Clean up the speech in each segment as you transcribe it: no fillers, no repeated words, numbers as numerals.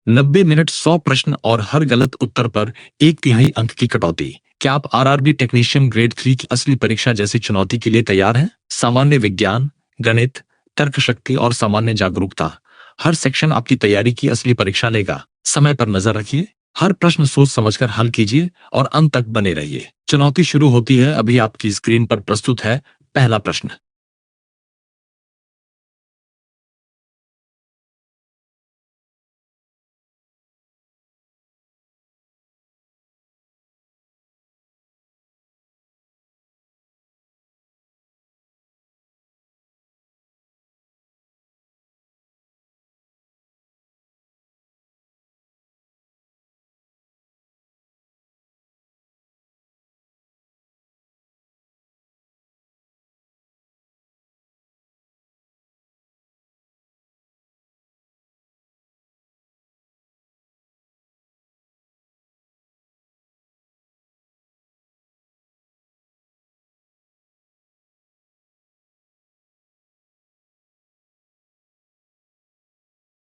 90 minute 100 प्रश्न और हर गलत उत्तर पर 1/3 अंक की कटौती। क्या आप आरआरबी टेक्नीशियन ग्रेड 3 की असली परीक्षा जैसी चुनौती के लिए तैयार हैं? सामान्य विज्ञान, गणित, तर्क शक्ति और सामान्य जागरूकता, हर सेक्शन आपकी तैयारी की असली परीक्षा लेगा। समय पर नजर रखिए, हर प्रश्न सोच समझकर हल कीजिए और अंत तक बने रहिए। चुनौती शुरू होती है, अभी आपकी स्क्रीन पर प्रस्तुत है पहला प्रश्न।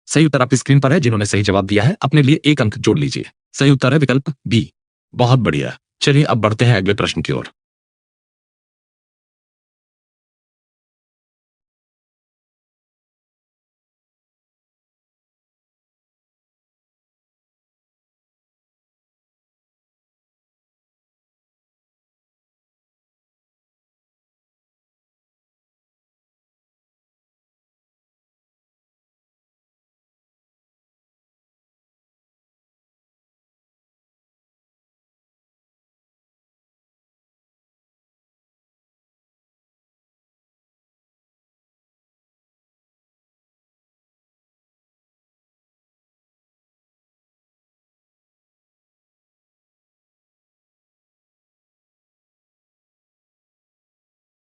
सही उत्तर आपकी स्क्रीन पर है। जिन्होंने सही जवाब दिया है अपने लिए 1 अंक जोड़ लीजिए। सही उत्तर है विकल्प बी। बहुत बढ़िया। चलिए अब बढ़ते हैं अगले प्रश्न की ओर।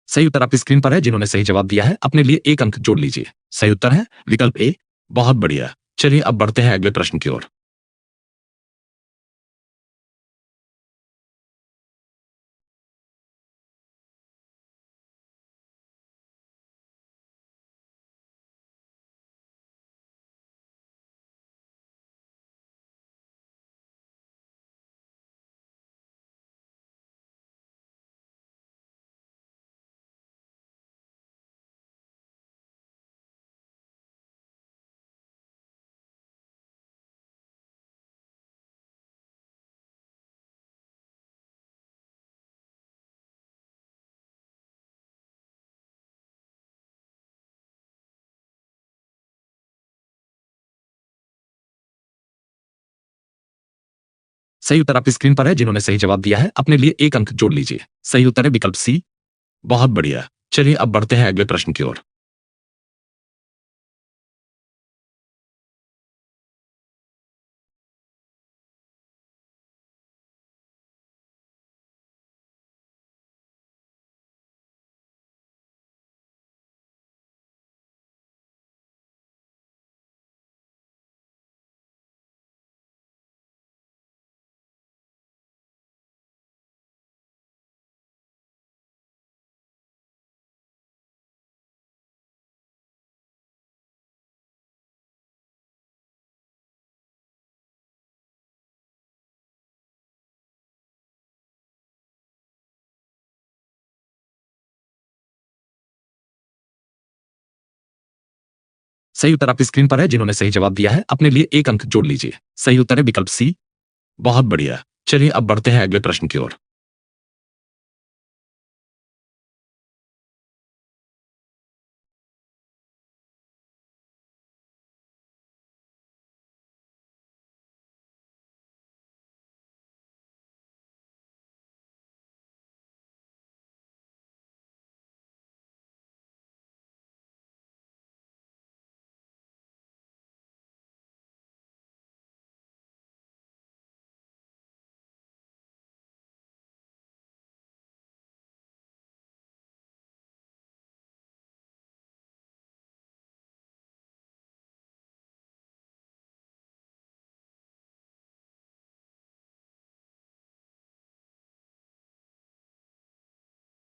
सही उत्तर आपकी स्क्रीन पर है। जिन्होंने सही जवाब दिया है अपने लिए 1 अंक जोड़ लीजिए। सही उत्तर है विकल्प ए। बहुत बढ़िया। चलिए अब बढ़ते हैं अगले प्रश्न की ओर। सही उत्तर आपकी स्क्रीन पर है। जिन्होंने सही जवाब दिया है अपने लिए 1 अंक जोड़ लीजिए। सही उत्तर है विकल्प सी। बहुत बढ़िया। चलिए अब बढ़ते हैं अगले प्रश्न की ओर। सही उत्तर आपकी स्क्रीन पर है। जिन्होंने सही जवाब दिया है अपने लिए 1 अंक जोड़ लीजिए। सही उत्तर है विकल्प सी। बहुत बढ़िया। चलिए अब बढ़ते हैं अगले प्रश्न की ओर।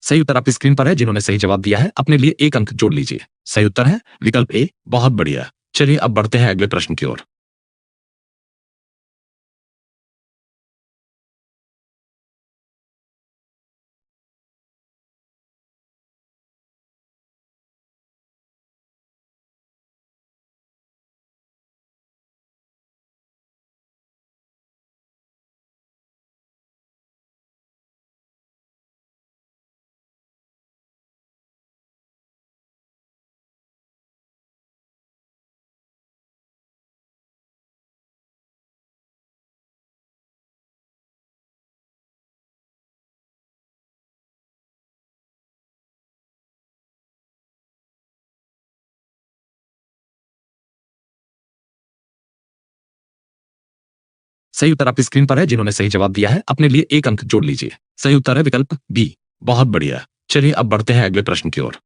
सही उत्तर आपकी स्क्रीन पर है। जिन्होंने सही जवाब दिया है अपने लिए 1 अंक जोड़ लीजिए। सही उत्तर है विकल्प ए। बहुत बढ़िया। चलिए अब बढ़ते हैं अगले प्रश्न की ओर। सही उत्तर आपकी स्क्रीन पर है। जिन्होंने सही जवाब दिया है अपने लिए एक अंक जोड़ लीजिए। सही उत्तर है विकल्प बी। बहुत बढ़िया। चलिए अब बढ़ते हैं अगले प्रश्न की ओर।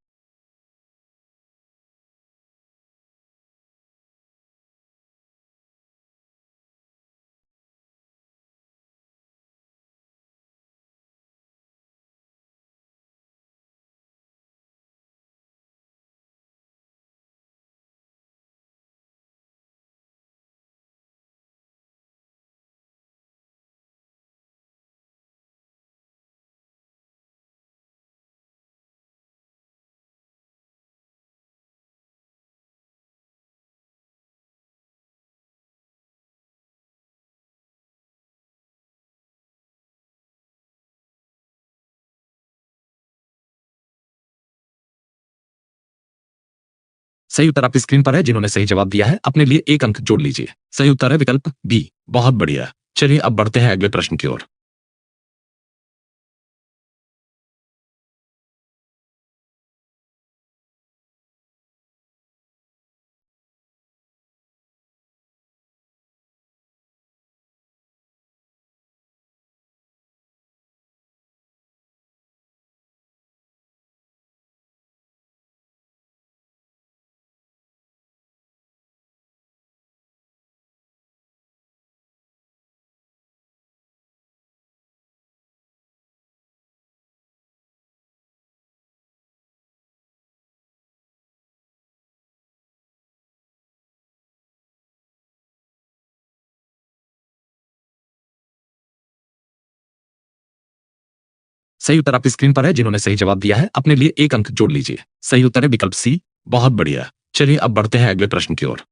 सही उत्तर आपकी स्क्रीन पर है। जिन्होंने सही जवाब दिया है अपने लिए एक अंक जोड़ लीजिए। सही उत्तर है विकल्प बी। बहुत बढ़िया। चलिए अब बढ़ते हैं अगले प्रश्न की ओर। सही उत्तर आपकी स्क्रीन पर है। जिन्होंने सही जवाब दिया है अपने लिए एक अंक जोड़ लीजिए। सही उत्तर है विकल्प सी। बहुत बढ़िया। चलिए अब बढ़ते हैं अगले प्रश्न की ओर।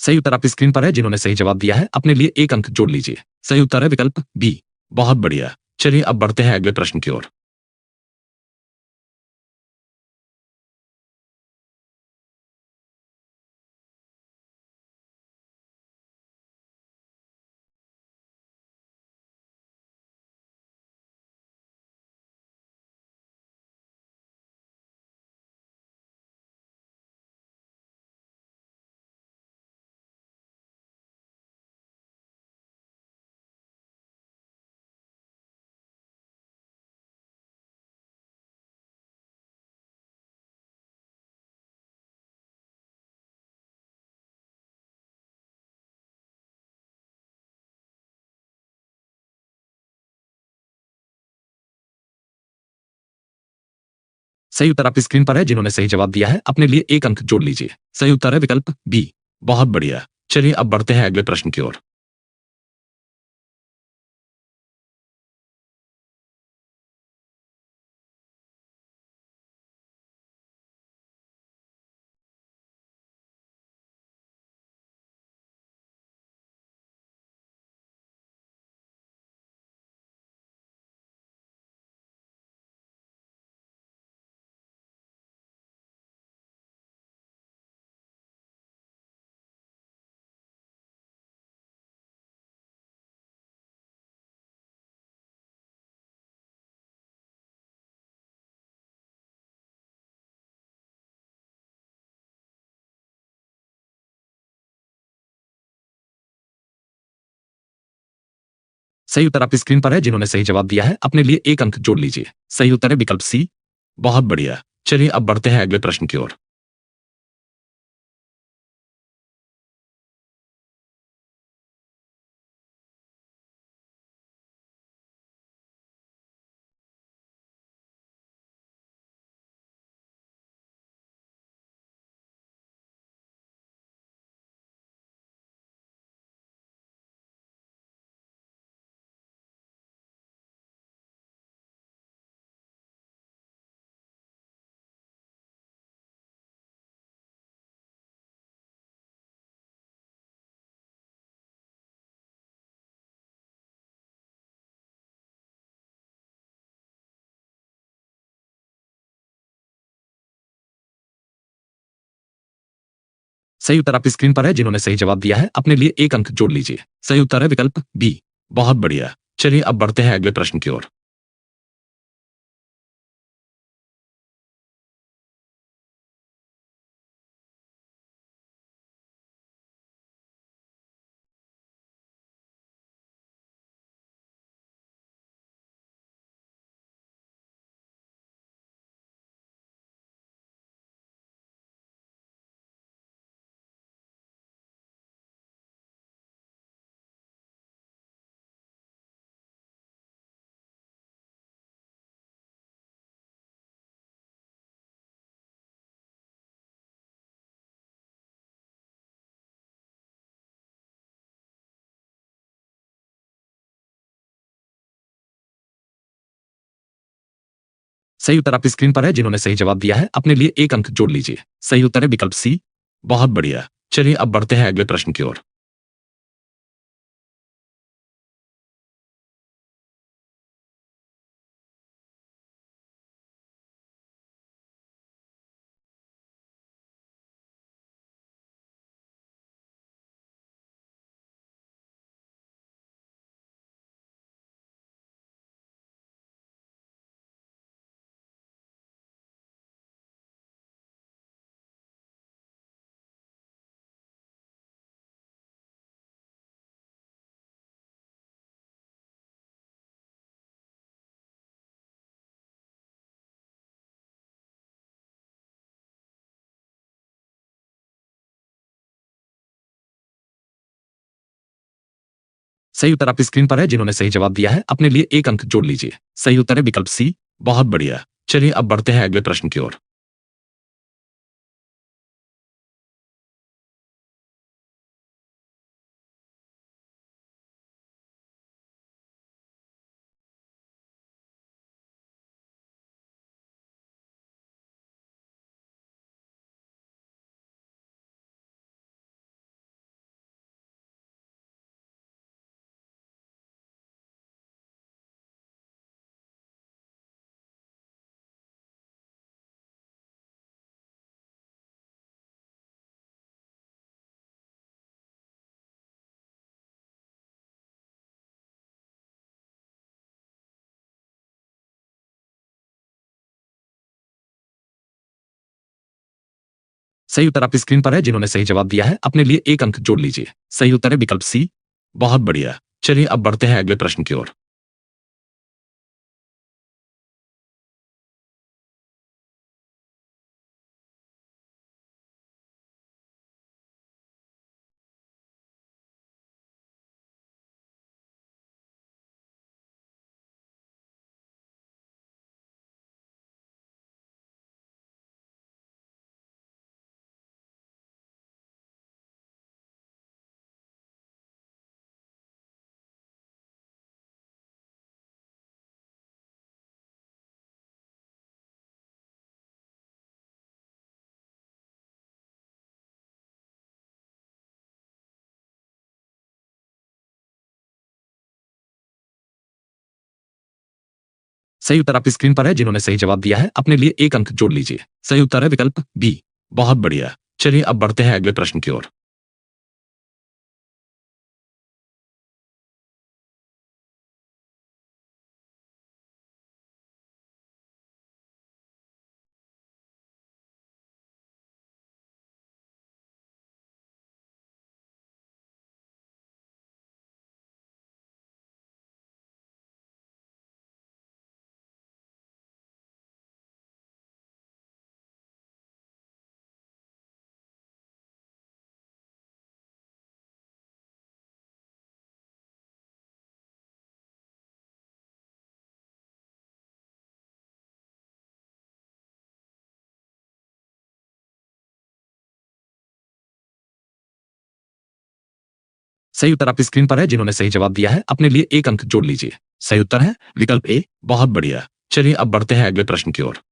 सही उत्तर आपकी स्क्रीन पर है। जिन्होंने सही जवाब दिया है अपने लिए एक अंक जोड़ लीजिए। सही उत्तर है विकल्प बी। बहुत बढ़िया। चलिए अब बढ़ते हैं अगले प्रश्न की ओर। सही उत्तर आपकी स्क्रीन पर है। जिन्होंने सही जवाब दिया है अपने लिए एक अंक जोड़ लीजिए। सही उत्तर है विकल्प बी। बहुत बढ़िया। चलिए अब बढ़ते हैं अगले प्रश्न की ओर। सही उत्तर आपकी स्क्रीन पर है। जिन्होंने सही जवाब दिया है अपने लिए एक अंक जोड़ लीजिए। सही उत्तर है विकल्प सी। बहुत बढ़िया। चलिए अब बढ़ते हैं अगले प्रश्न की ओर। सही उत्तर आपकी स्क्रीन पर है। जिन्होंने सही जवाब दिया है अपने लिए एक अंक जोड़ लीजिए। सही उत्तर है विकल्प बी। बहुत बढ़िया। चलिए अब बढ़ते हैं अगले प्रश्न की ओर। सही उत्तर आपकी स्क्रीन पर है। जिन्होंने सही जवाब दिया है अपने लिए एक अंक जोड़ लीजिए। सही उत्तर है विकल्प सी। बहुत बढ़िया। चलिए अब बढ़ते हैं अगले प्रश्न की ओर। सही उत्तर आपकी स्क्रीन पर है। जिन्होंने सही जवाब दिया है अपने लिए एक अंक जोड़ लीजिए। सही उत्तर है विकल्प सी। बहुत बढ़िया। चलिए अब बढ़ते हैं अगले प्रश्न की ओर। सही उत्तर आपकी स्क्रीन पर है। जिन्होंने सही जवाब दिया है अपने लिए एक अंक जोड़ लीजिए। सही उत्तर है विकल्प सी। बहुत बढ़िया। चलिए अब बढ़ते हैं अगले प्रश्न की ओर। सही उत्तर आपकी स्क्रीन पर है। जिन्होंने सही जवाब दिया है अपने लिए एक अंक जोड़ लीजिए। सही उत्तर है विकल्प बी। बहुत बढ़िया। चलिए अब बढ़ते हैं अगले प्रश्न की ओर। सही उत्तर आपकी स्क्रीन पर है। जिन्होंने सही जवाब दिया है अपने लिए एक अंक जोड़ लीजिए। सही उत्तर है विकल्प ए। बहुत बढ़िया। चलिए अब बढ़ते हैं अगले प्रश्न की ओर।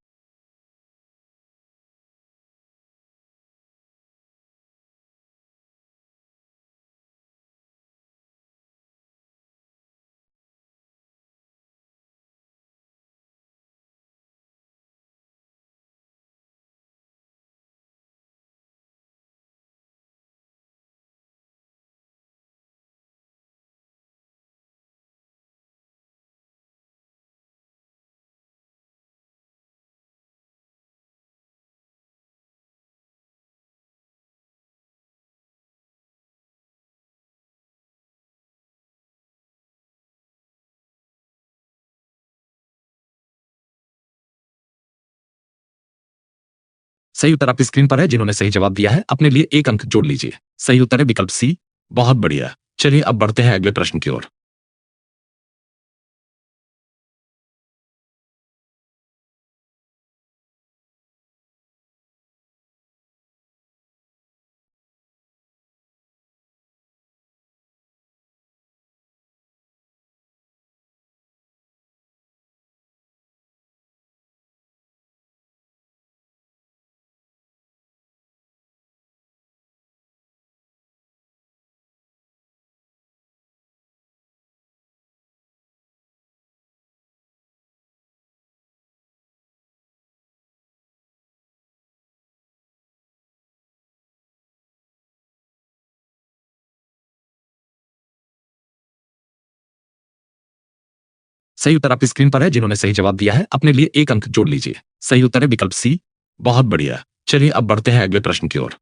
सही उत्तर आपकी स्क्रीन पर है। जिन्होंने सही जवाब दिया है अपने लिए एक अंक जोड़ लीजिए। सही उत्तर है विकल्प सी। बहुत बढ़िया। चलिए अब बढ़ते हैं अगले प्रश्न की ओर। सही उत्तर आपकी स्क्रीन पर है। जिन्होंने सही जवाब दिया है अपने लिए एक अंक जोड़ लीजिए। सही उत्तर है विकल्प सी। बहुत बढ़िया। चलिए अब बढ़ते हैं अगले प्रश्न की ओर।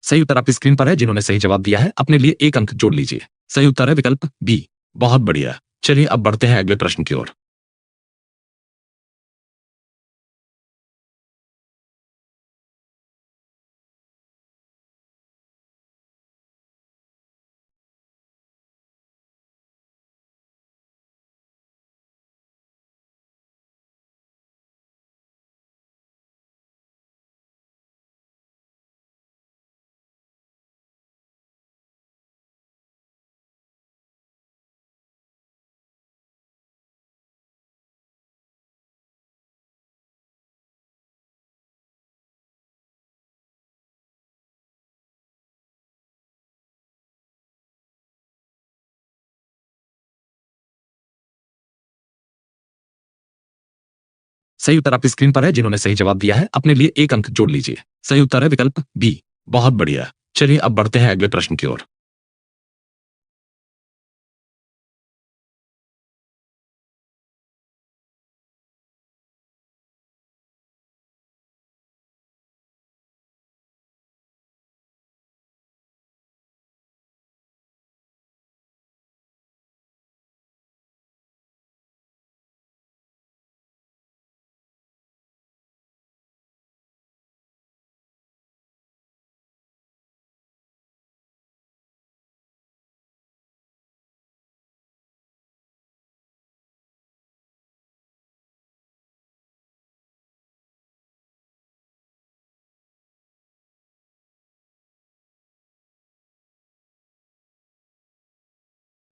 सही उत्तर आपकी स्क्रीन पर है। जिन्होंने सही जवाब दिया है अपने लिए एक अंक जोड़ लीजिए। सही उत्तर है विकल्प बी। बहुत बढ़िया। चलिए अब बढ़ते हैं अगले प्रश्न की ओर। सही उत्तर आपकी स्क्रीन पर है। जिन्होंने सही जवाब दिया है अपने लिए एक अंक जोड़ लीजिए। सही उत्तर है विकल्प बी। बहुत बढ़िया। चलिए अब बढ़ते हैं अगले प्रश्न की ओर।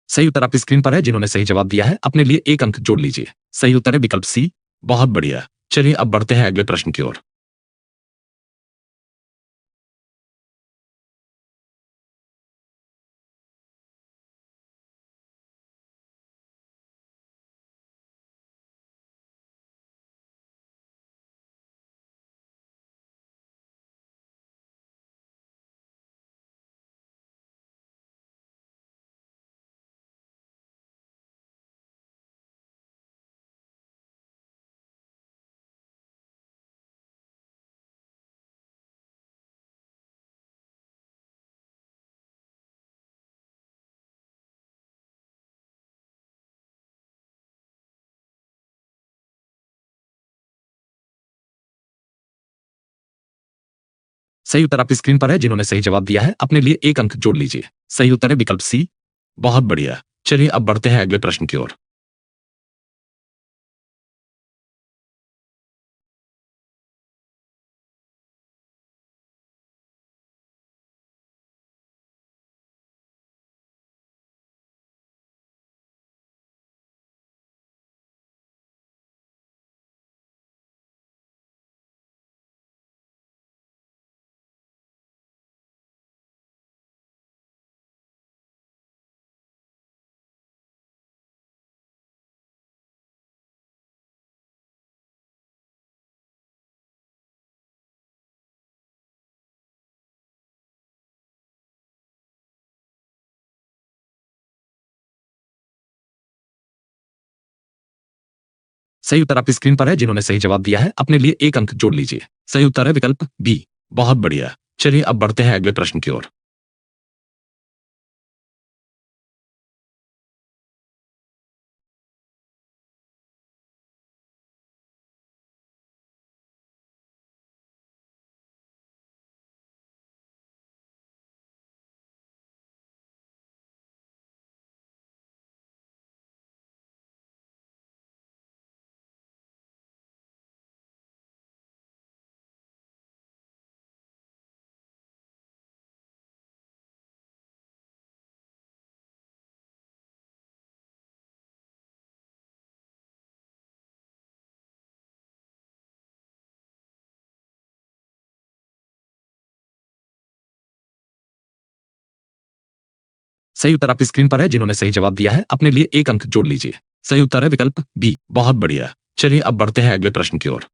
सही उत्तर आपकी स्क्रीन पर है। जिन्होंने सही जवाब दिया है अपने लिए एक अंक जोड़ लीजिए। सही उत्तर है विकल्प सी। बहुत बढ़िया। चलिए अब बढ़ते हैं अगले प्रश्न की ओर। सही उत्तर आपकी स्क्रीन पर है। जिन्होंने सही जवाब दिया है अपने लिए एक अंक जोड़ लीजिए। सही उत्तर है विकल्प सी। बहुत बढ़िया। चलिए अब बढ़ते हैं अगले प्रश्न की ओर। सही उत्तर आपकी स्क्रीन पर है। जिन्होंने सही जवाब दिया है अपने लिए एक अंक जोड़ लीजिए। सही उत्तर है विकल्प बी। बहुत बढ़िया। चलिए अब बढ़ते हैं अगले प्रश्न की ओर। सही उत्तर आपकी स्क्रीन पर है। जिन्होंने सही जवाब दिया है अपने लिए एक अंक जोड़ लीजिए। सही उत्तर है विकल्प बी। बहुत बढ़िया। चलिए अब बढ़ते हैं अगले प्रश्न की ओर।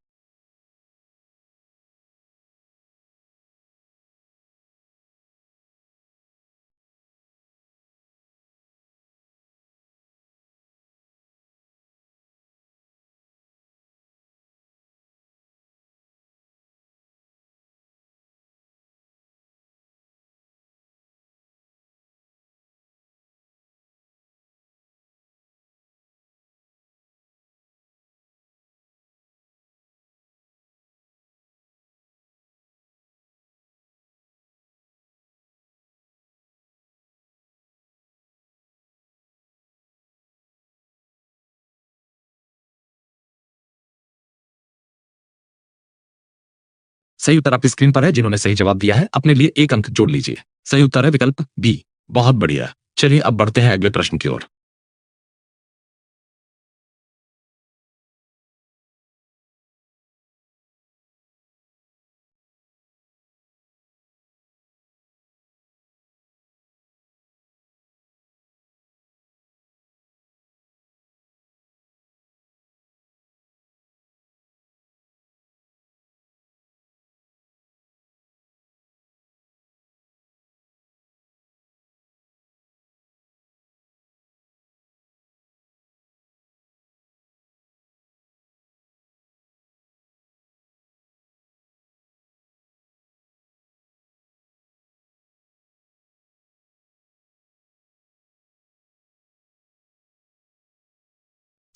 सही उत्तर आपकी स्क्रीन पर है। जिन्होंने सही जवाब दिया है अपने लिए एक अंक जोड़ लीजिए। सही उत्तर है विकल्प बी। बहुत बढ़िया। चलिए अब बढ़ते हैं अगले प्रश्न की ओर।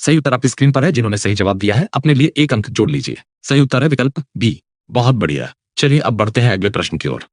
सही उत्तर आपकी स्क्रीन पर है। जिन्होंने सही जवाब दिया है अपने लिए एक अंक जोड़ लीजिए। सही उत्तर है विकल्प बी। बहुत बढ़िया। चलिए अब बढ़ते हैं अगले प्रश्न की ओर।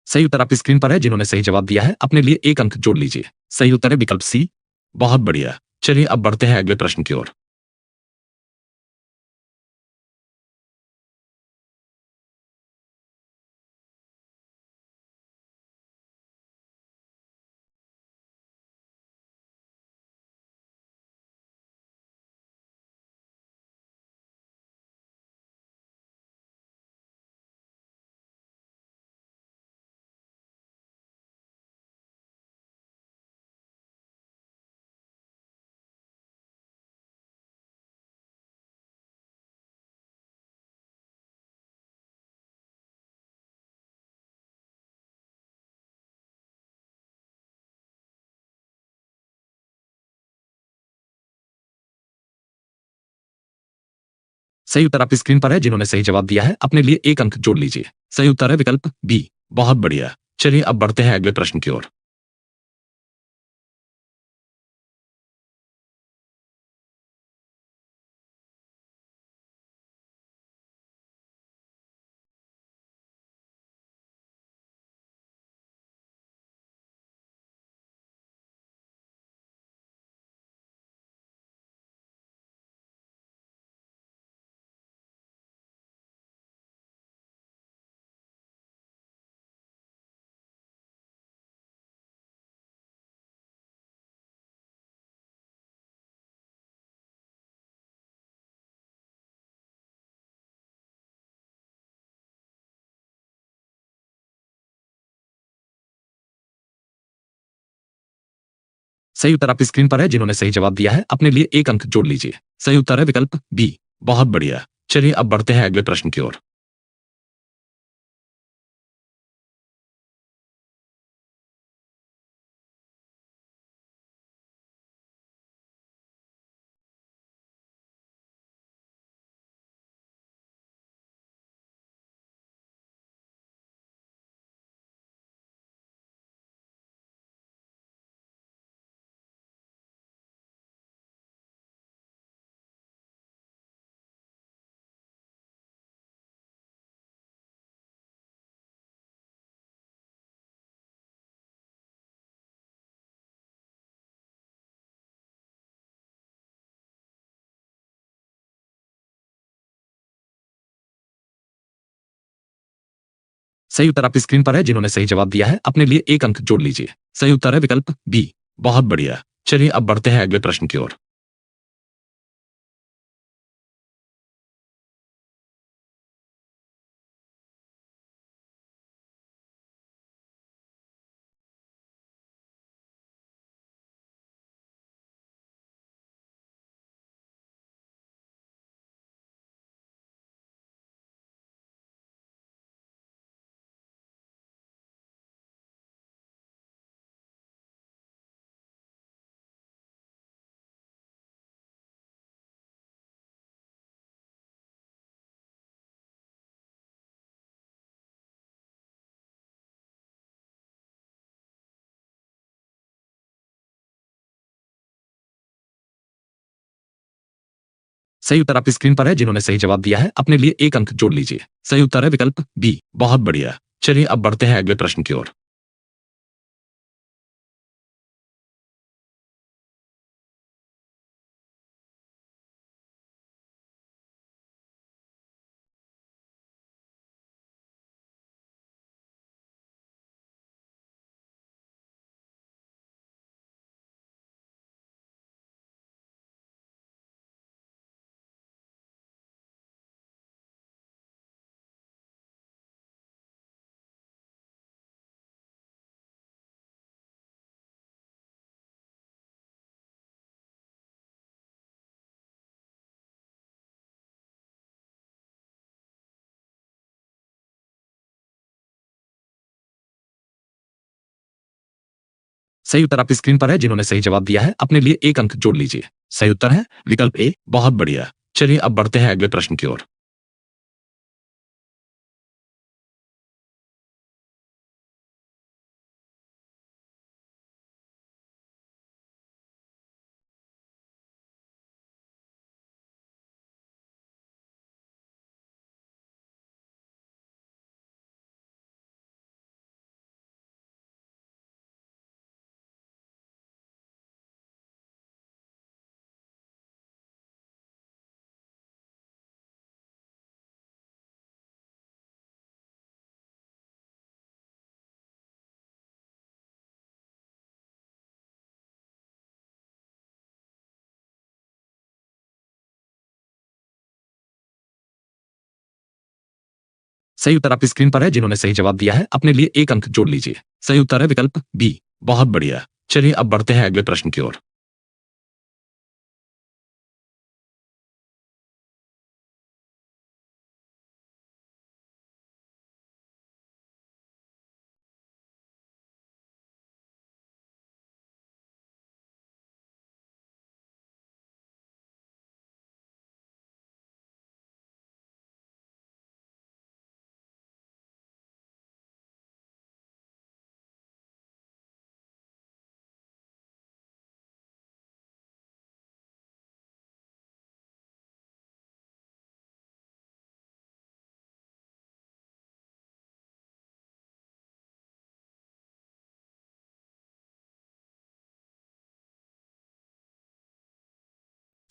सही उत्तर आपकी स्क्रीन पर है। जिन्होंने सही जवाब दिया है अपने लिए एक अंक जोड़ लीजिए। सही उत्तर है विकल्प सी। बहुत बढ़िया। चलिए अब बढ़ते हैं अगले प्रश्न की ओर। सही उत्तर आपकी स्क्रीन पर है। जिन्होंने सही जवाब दिया है अपने लिए एक अंक जोड़ लीजिए। सही उत्तर है विकल्प बी। बहुत बढ़िया। चलिए अब बढ़ते हैं अगले प्रश्न की ओर। सही उत्तर आपकी स्क्रीन पर है। जिन्होंने सही जवाब दिया है अपने लिए एक अंक जोड़ लीजिए। सही उत्तर है विकल्प बी। बहुत बढ़िया। चलिए अब बढ़ते हैं अगले प्रश्न की ओर। सही उत्तर आपकी स्क्रीन पर है। जिन्होंने सही जवाब दिया है अपने लिए एक अंक जोड़ लीजिए। सही उत्तर है विकल्प बी। बहुत बढ़िया। चलिए अब बढ़ते हैं अगले प्रश्न की ओर। सही उत्तर आपकी स्क्रीन पर है। जिन्होंने सही जवाब दिया है अपने लिए एक अंक जोड़ लीजिए। सही उत्तर है विकल्प बी। बहुत बढ़िया। चलिए अब बढ़ते हैं अगले प्रश्न की ओर। सही उत्तर आपकी स्क्रीन पर है। जिन्होंने सही जवाब दिया है अपने लिए एक अंक जोड़ लीजिए। सही उत्तर है विकल्प ए। बहुत बढ़िया। चलिए अब बढ़ते हैं अगले प्रश्न की ओर। सही उत्तर आपकी स्क्रीन पर है। जिन्होंने सही जवाब दिया है अपने लिए एक अंक जोड़ लीजिए। सही उत्तर है विकल्प बी। बहुत बढ़िया। चलिए अब बढ़ते हैं अगले प्रश्न की ओर।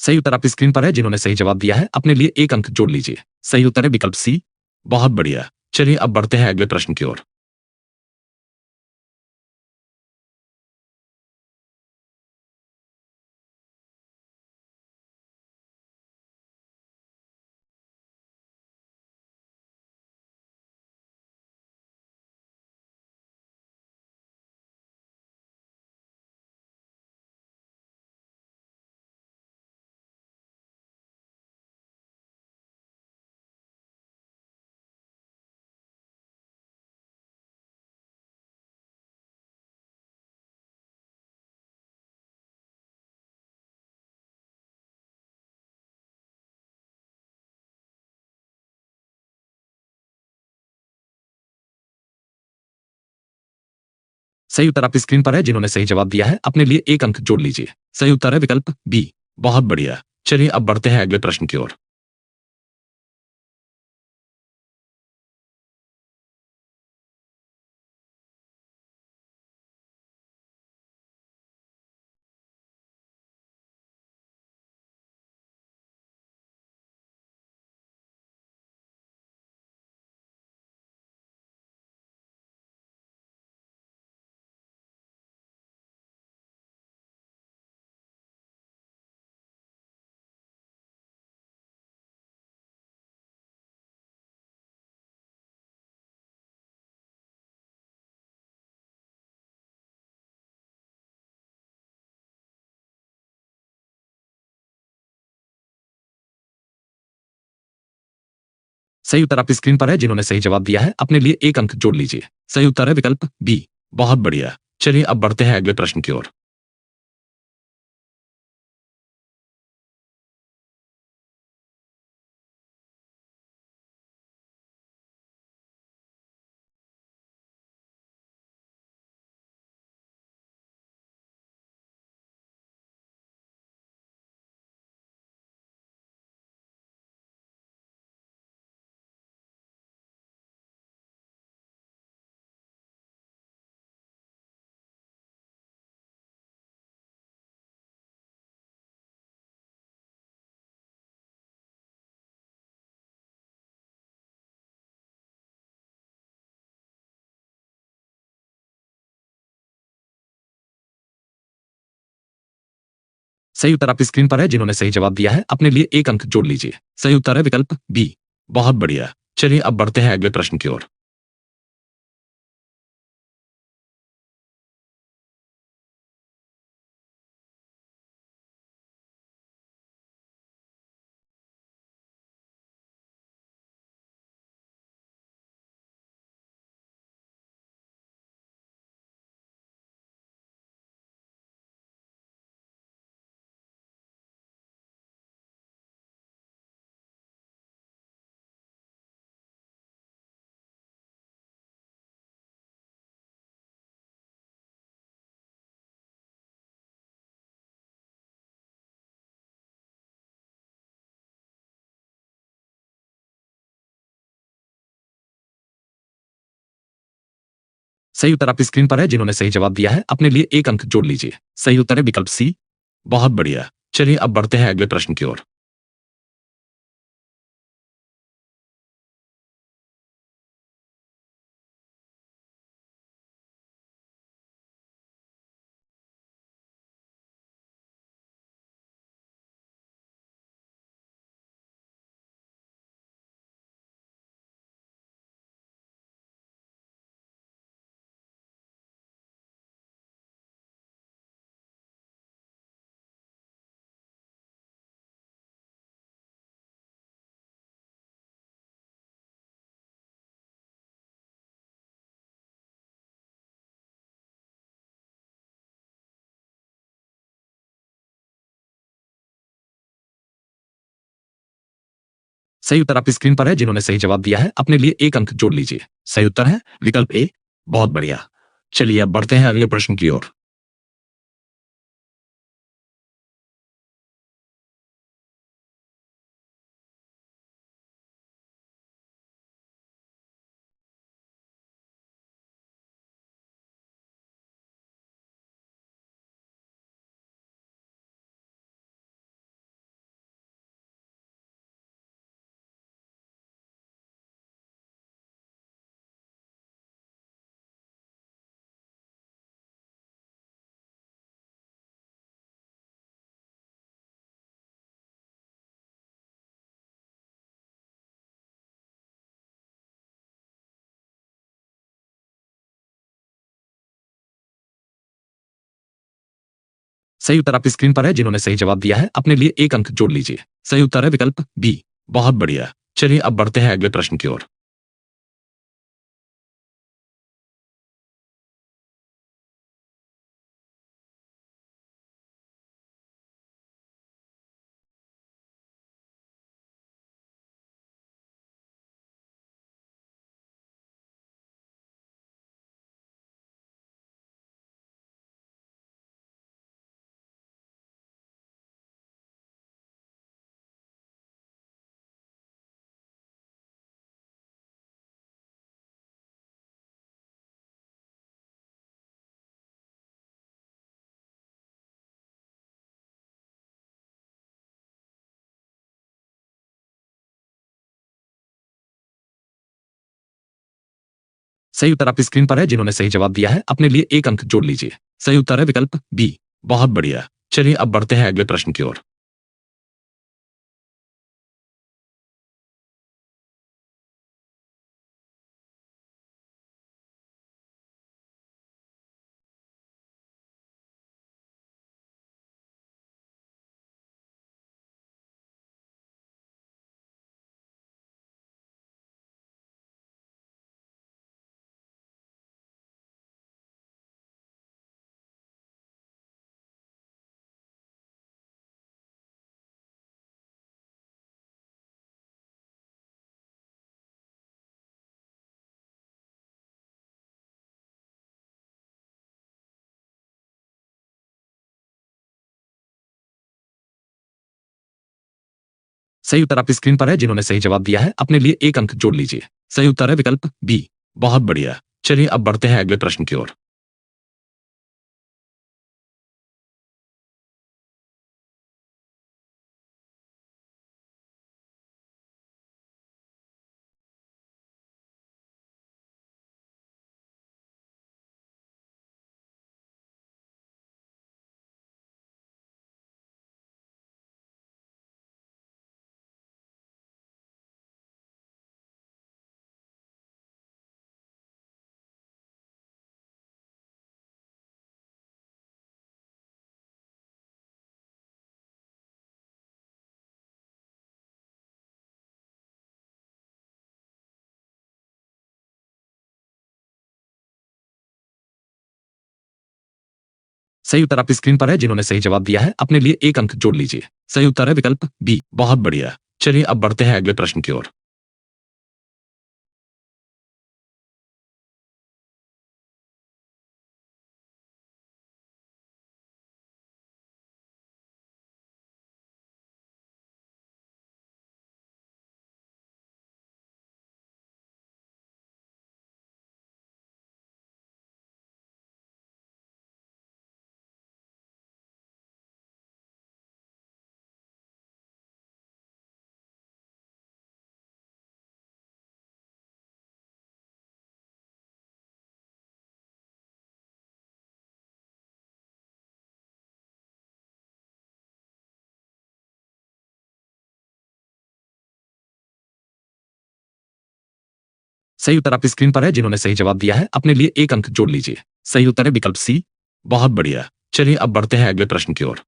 सही उत्तर आपकी स्क्रीन पर है। जिन्होंने सही जवाब दिया है अपने लिए एक अंक जोड़ लीजिए। सही उत्तर है विकल्प सी। बहुत बढ़िया। चलिए अब बढ़ते हैं अगले प्रश्न की ओर। सही उत्तर आपकी स्क्रीन पर है। जिन्होंने सही जवाब दिया है अपने लिए एक अंक जोड़ लीजिए। सही उत्तर है विकल्प बी। बहुत बढ़िया। चलिए अब बढ़ते हैं अगले प्रश्न की ओर। सही उत्तर आपकी स्क्रीन पर है। जिन्होंने सही जवाब दिया है अपने लिए एक अंक जोड़ लीजिए। सही उत्तर है विकल्प बी। बहुत बढ़िया। चलिए अब बढ़ते हैं अगले प्रश्न की ओर। सही उत्तर आपकी स्क्रीन पर है। जिन्होंने सही जवाब दिया है अपने लिए एक अंक जोड़ लीजिए। सही उत्तर है विकल्प बी। बहुत बढ़िया। चलिए अब बढ़ते हैं अगले प्रश्न की ओर। सही उत्तर आपकी स्क्रीन पर है। जिन्होंने सही जवाब दिया है अपने लिए एक अंक जोड़ लीजिए। सही उत्तर है विकल्प सी। बहुत बढ़िया। चलिए अब बढ़ते हैं अगले प्रश्न की ओर। सही उत्तर आपकी स्क्रीन पर है। जिन्होंने सही जवाब दिया है अपने लिए एक अंक जोड़ लीजिए। सही उत्तर है विकल्प ए। बहुत बढ़िया। चलिए अब बढ़ते हैं अगले प्रश्न की ओर। सही उत्तर आपकी स्क्रीन पर है। जिन्होंने सही जवाब दिया है अपने लिए एक अंक जोड़ लीजिए। सही उत्तर है विकल्प बी। बहुत बढ़िया। चलिए अब बढ़ते हैं अगले प्रश्न की ओर। सही उत्तर आपकी स्क्रीन पर है। जिन्होंने सही जवाब दिया है अपने लिए एक अंक जोड़ लीजिए। सही उत्तर है विकल्प बी। बहुत बढ़िया। चलिए अब बढ़ते हैं अगले प्रश्न की ओर। सही उत्तर आपकी स्क्रीन पर है। जिन्होंने सही जवाब दिया है अपने लिए एक अंक जोड़ लीजिए। सही उत्तर है विकल्प बी। बहुत बढ़िया। चलिए अब बढ़ते हैं अगले प्रश्न की ओर। सही उत्तर आपकी स्क्रीन पर है। जिन्होंने सही जवाब दिया है अपने लिए एक अंक जोड़ लीजिए। सही उत्तर है विकल्प बी। बहुत बढ़िया। चलिए अब बढ़ते हैं अगले प्रश्न की ओर। सही उत्तर आपकी स्क्रीन पर है। जिन्होंने सही जवाब दिया है अपने लिए एक अंक जोड़ लीजिए। सही उत्तर है विकल्प सी। बहुत बढ़िया। चलिए अब बढ़ते हैं अगले प्रश्न की ओर।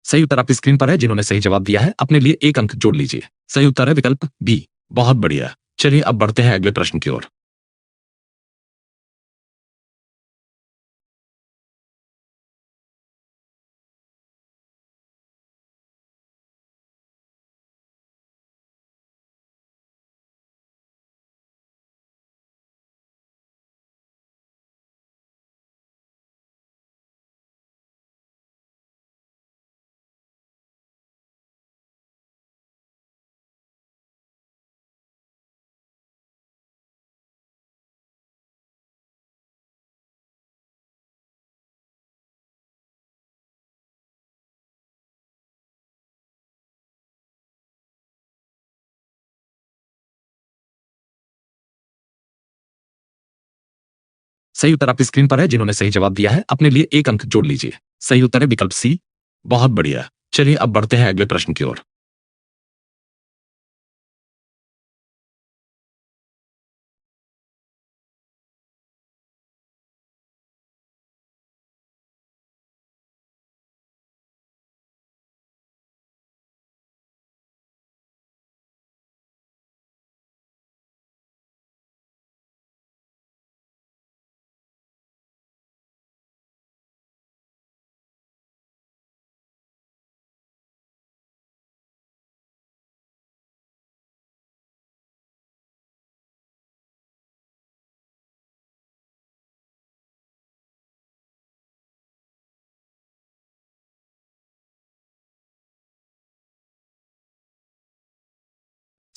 सही उत्तर आपकी स्क्रीन पर है। जिन्होंने सही जवाब दिया है अपने लिए एक अंक जोड़ लीजिए। सही उत्तर है विकल्प बी। बहुत बढ़िया। चलिए अब बढ़ते हैं अगले प्रश्न की ओर। सही उत्तर आपकी स्क्रीन पर है। जिन्होंने सही जवाब दिया है अपने लिए एक अंक जोड़ लीजिए। सही उत्तर है विकल्प सी। बहुत बढ़िया। चलिए अब बढ़ते हैं अगले प्रश्न की ओर।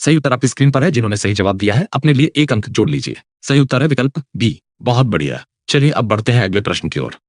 सही उत्तर आपकी स्क्रीन पर है। जिन्होंने सही जवाब दिया है अपने लिए एक अंक जोड़ लीजिए। सही उत्तर है विकल्प बी। बहुत बढ़िया। चलिए अब बढ़ते हैं अगले प्रश्न की ओर।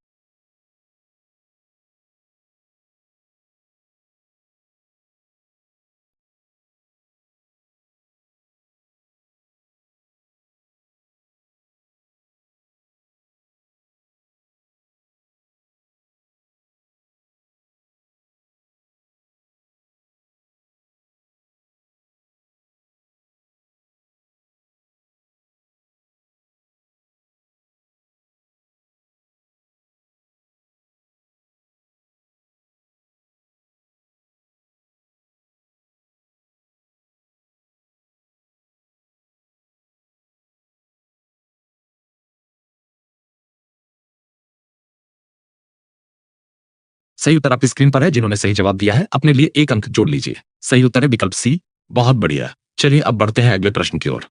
सही उत्तर आपकी स्क्रीन पर है। जिन्होंने सही जवाब दिया है अपने लिए एक अंक जोड़ लीजिए। सही उत्तर है विकल्प सी। बहुत बढ़िया। चलिए अब बढ़ते हैं अगले प्रश्न की ओर।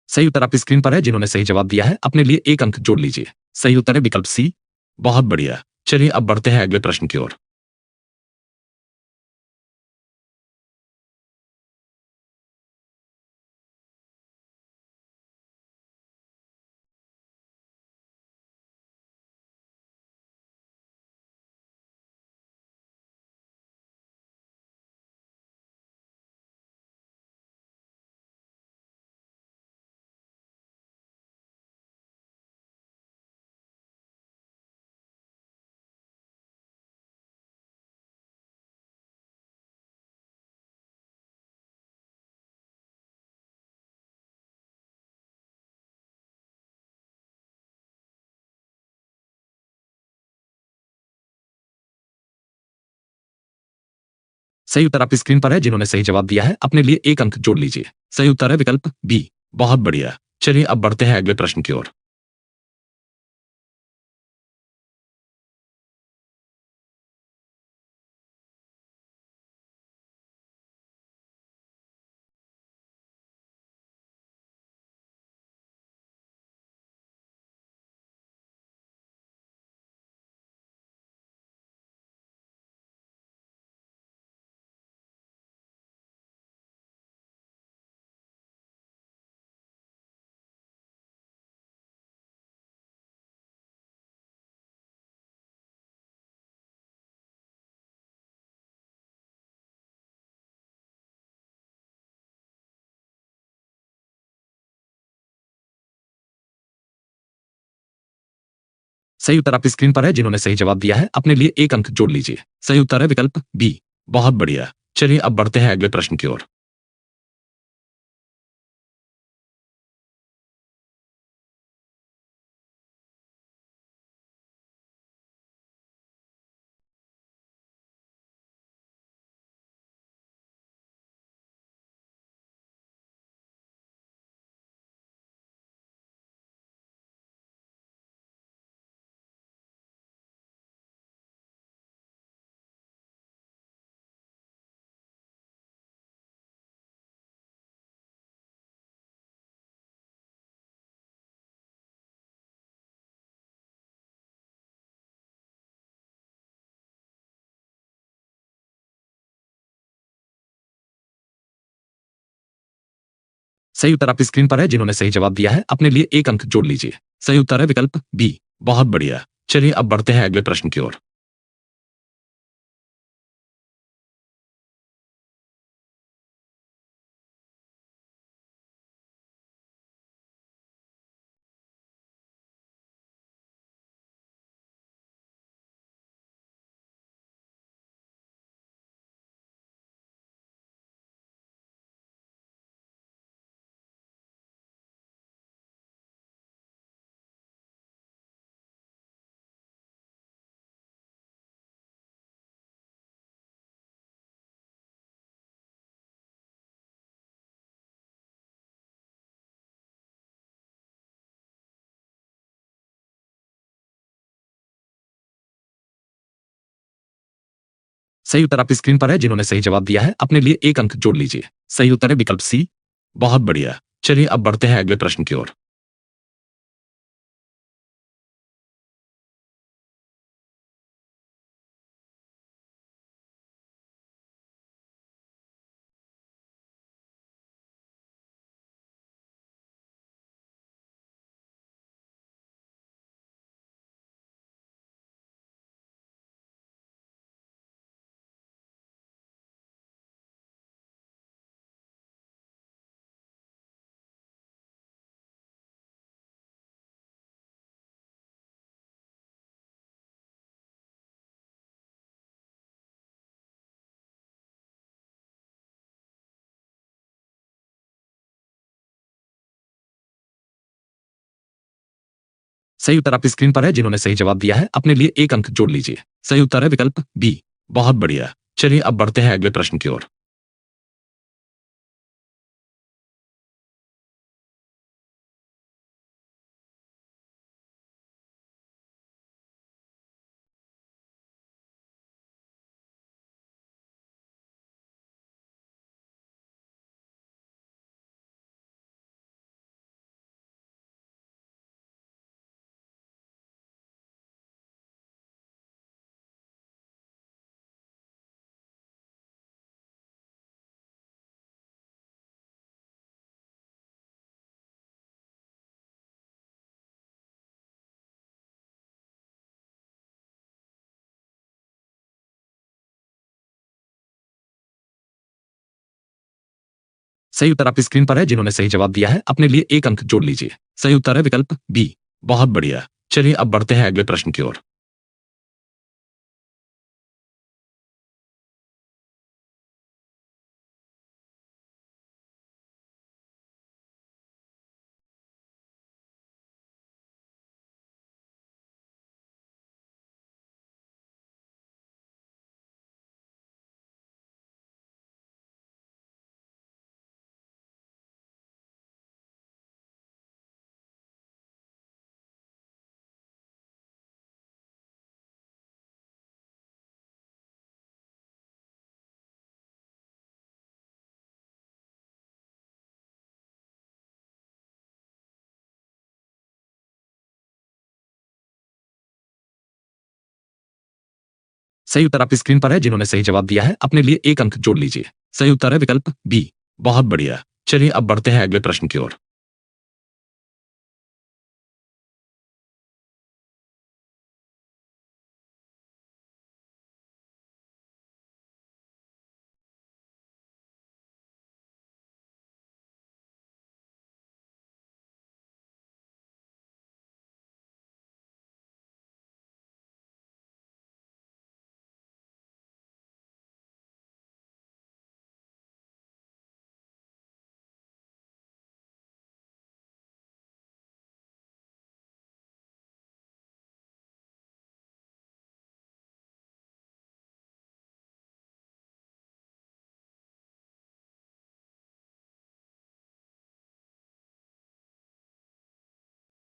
सही उत्तर आपकी स्क्रीन पर है। जिन्होंने सही जवाब दिया है अपने लिए एक अंक जोड़ लीजिए। सही उत्तर है विकल्प सी। बहुत बढ़िया। चलिए अब बढ़ते हैं अगले प्रश्न की ओर। सही उत्तर आपकी स्क्रीन पर है। जिन्होंने सही जवाब दिया है अपने लिए एक अंक जोड़ लीजिए। सही उत्तर है विकल्प बी। बहुत बढ़िया। चलिए अब बढ़ते हैं अगले प्रश्न की ओर। सही उत्तर आपकी स्क्रीन पर है। जिन्होंने सही जवाब दिया है अपने लिए एक अंक जोड़ लीजिए। सही उत्तर है विकल्प बी। बहुत बढ़िया। चलिए अब बढ़ते हैं अगले प्रश्न की ओर। सही उत्तर आपकी स्क्रीन पर है। जिन्होंने सही जवाब दिया है अपने लिए एक अंक जोड़ लीजिए। सही उत्तर है विकल्प बी। बहुत बढ़िया। चलिए अब बढ़ते हैं अगले प्रश्न की ओर। सही उत्तर आपकी स्क्रीन पर है। जिन्होंने सही जवाब दिया है अपने लिए एक अंक जोड़ लीजिए। सही उत्तर है विकल्प सी। बहुत बढ़िया। चलिए अब बढ़ते हैं अगले प्रश्न की ओर। सही उत्तर आपकी स्क्रीन पर है। जिन्होंने सही जवाब दिया है अपने लिए एक अंक जोड़ लीजिए। सही उत्तर है विकल्प बी। बहुत बढ़िया। चलिए अब बढ़ते हैं अगले प्रश्न की ओर। सही उत्तर आपकी स्क्रीन पर है। जिन्होंने सही जवाब दिया है अपने लिए एक अंक जोड़ लीजिए। सही उत्तर है विकल्प बी। बहुत बढ़िया। चलिए अब बढ़ते हैं अगले प्रश्न की ओर। सही उत्तर आपकी स्क्रीन पर है। जिन्होंने सही जवाब दिया है अपने लिए एक अंक जोड़ लीजिए। सही उत्तर है विकल्प बी। बहुत बढ़िया। चलिए अब बढ़ते हैं अगले प्रश्न की ओर।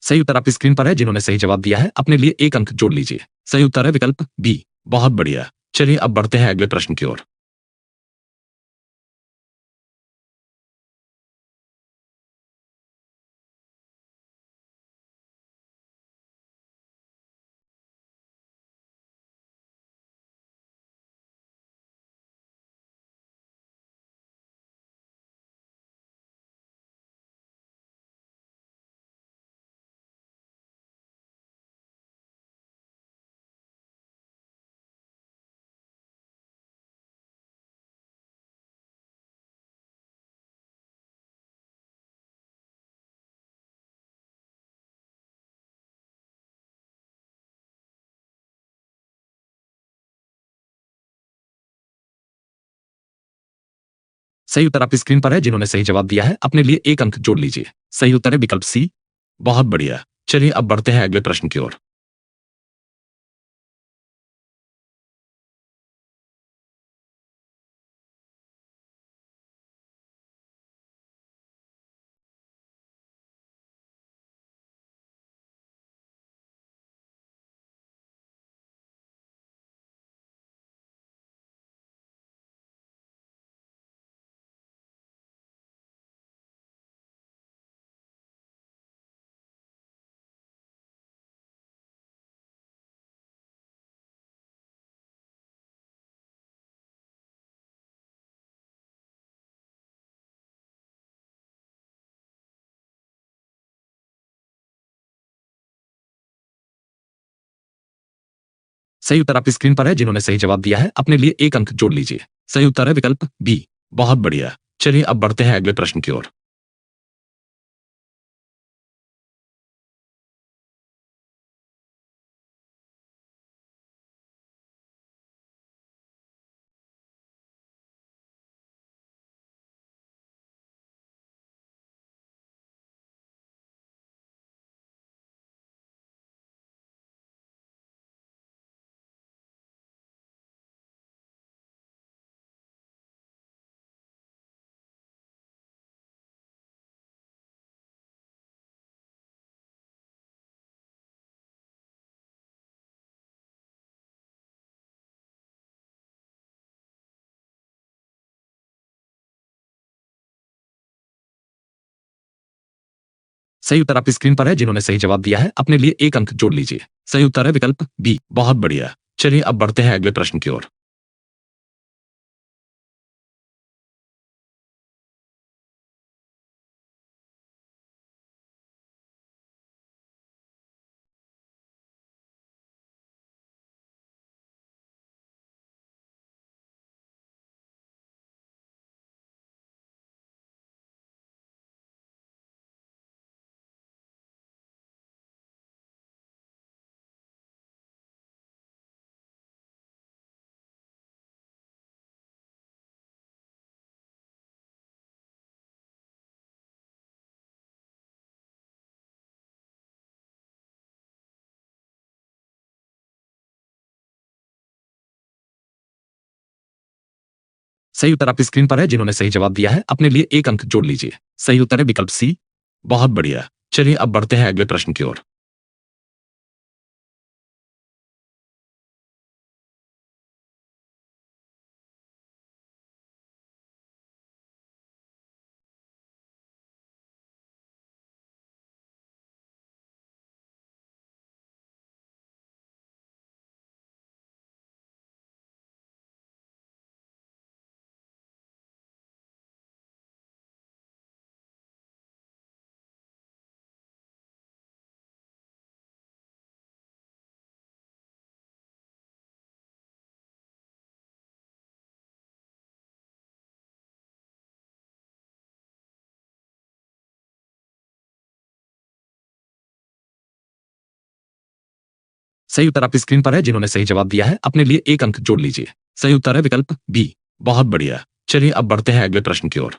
सही उत्तर आपकी स्क्रीन पर है। जिन्होंने सही जवाब दिया है अपने लिए एक अंक जोड़ लीजिए। सही उत्तर है विकल्प बी। बहुत बढ़िया। चलिए अब बढ़ते हैं अगले प्रश्न की ओर। सही उत्तर आपकी स्क्रीन पर है। जिन्होंने सही जवाब दिया है अपने लिए एक अंक जोड़ लीजिए। सही उत्तर है विकल्प सी। बहुत बढ़िया। चलिए अब बढ़ते हैं अगले प्रश्न की ओर। सही उत्तर आपकी स्क्रीन पर है। जिन्होंने सही जवाब दिया है अपने लिए एक अंक जोड़ लीजिए। सही उत्तर है विकल्प बी। बहुत बढ़िया। चलिए अब बढ़ते हैं अगले प्रश्न की ओर। सही उत्तर आपकी स्क्रीन पर है। जिन्होंने सही जवाब दिया है अपने लिए एक अंक जोड़ लीजिए। सही उत्तर है विकल्प बी। बहुत बढ़िया। चलिए अब बढ़ते हैं अगले प्रश्न की ओर। सही उत्तर आपकी स्क्रीन पर है। जिन्होंने सही जवाब दिया है अपने लिए एक अंक जोड़ लीजिए। सही उत्तर है विकल्प सी। बहुत बढ़िया। चलिए अब बढ़ते हैं अगले प्रश्न की ओर। सही उत्तर आपकी स्क्रीन पर है। जिन्होंने सही जवाब दिया है अपने लिए एक अंक जोड़ लीजिए। सही उत्तर है विकल्प बी। बहुत बढ़िया। चलिए अब बढ़ते हैं अगले प्रश्न की ओर।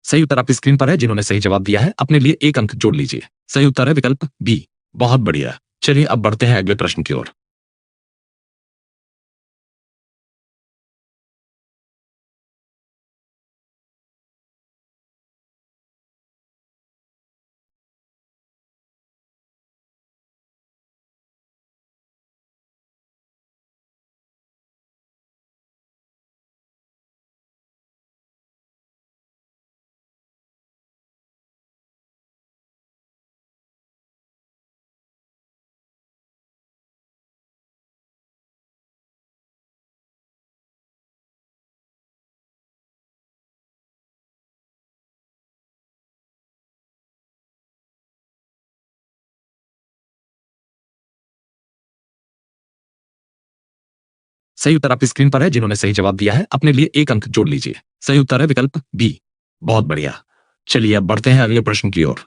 सही उत्तर आपकी स्क्रीन पर है। जिन्होंने सही जवाब दिया है अपने लिए एक अंक जोड़ लीजिए। सही उत्तर है विकल्प बी। बहुत बढ़िया। चलिए अब बढ़ते हैं अगले प्रश्न की ओर। सही उत्तर आपकी स्क्रीन पर है। जिन्होंने सही जवाब दिया है अपने लिए एक अंक जोड़ लीजिए। सही उत्तर है विकल्प बी। बहुत बढ़िया। चलिए अब बढ़ते हैं अगले प्रश्न की ओर।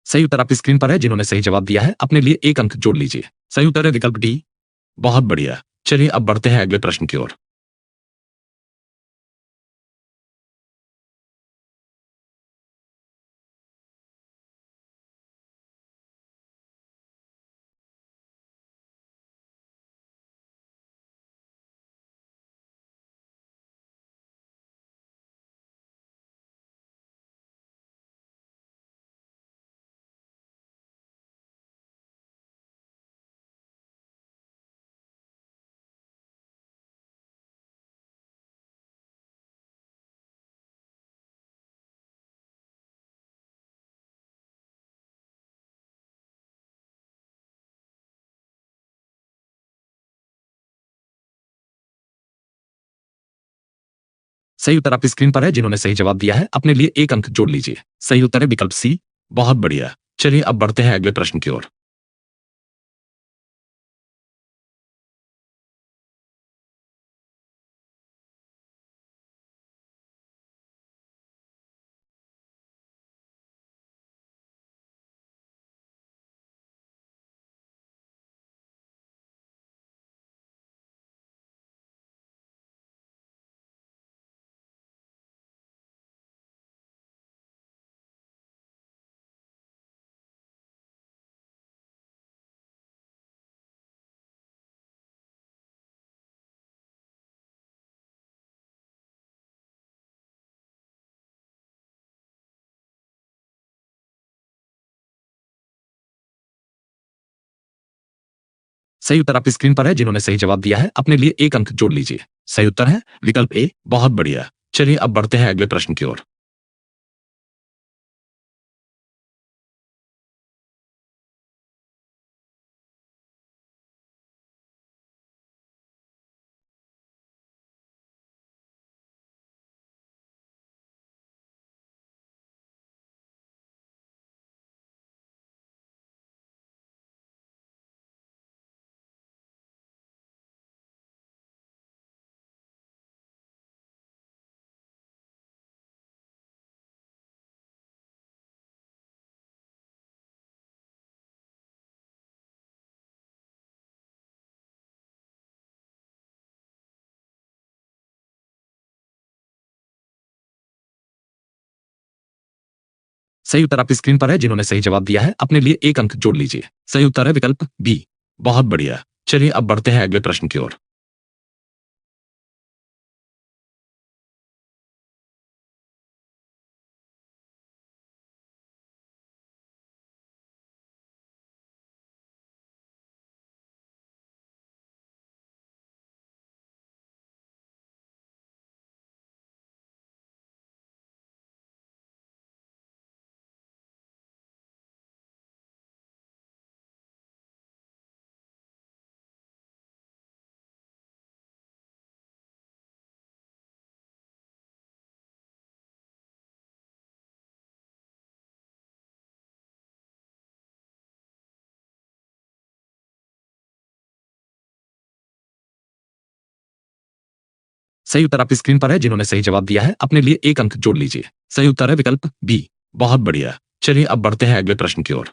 सही उत्तर आपकी स्क्रीन पर है। जिन्होंने सही जवाब दिया है अपने लिए एक अंक जोड़ लीजिए। सही उत्तर है विकल्प डी। बहुत बढ़िया। चलिए अब बढ़ते हैं अगले प्रश्न की ओर। सही उत्तर आपकी स्क्रीन पर है। जिन्होंने सही जवाब दिया है अपने लिए एक अंक जोड़ लीजिए। सही उत्तर है विकल्प सी। बहुत बढ़िया। चलिए अब बढ़ते हैं अगले प्रश्न की ओर। सही उत्तर आपकी स्क्रीन पर है। जिन्होंने सही जवाब दिया है अपने लिए एक अंक जोड़ लीजिए। सही उत्तर है विकल्प ए। बहुत बढ़िया। चलिए अब बढ़ते हैं अगले प्रश्न की ओर। सही उत्तर आपकी स्क्रीन पर है। जिन्होंने सही जवाब दिया है अपने लिए एक अंक जोड़ लीजिए। सही उत्तर है विकल्प बी। बहुत बढ़िया। चलिए अब बढ़ते हैं अगले प्रश्न की ओर। सही उत्तर आपकी स्क्रीन पर है। जिन्होंने सही जवाब दिया है अपने लिए एक अंक जोड़ लीजिए। सही उत्तर है विकल्प बी। बहुत बढ़िया। चलिए अब बढ़ते हैं अगले प्रश्न की ओर।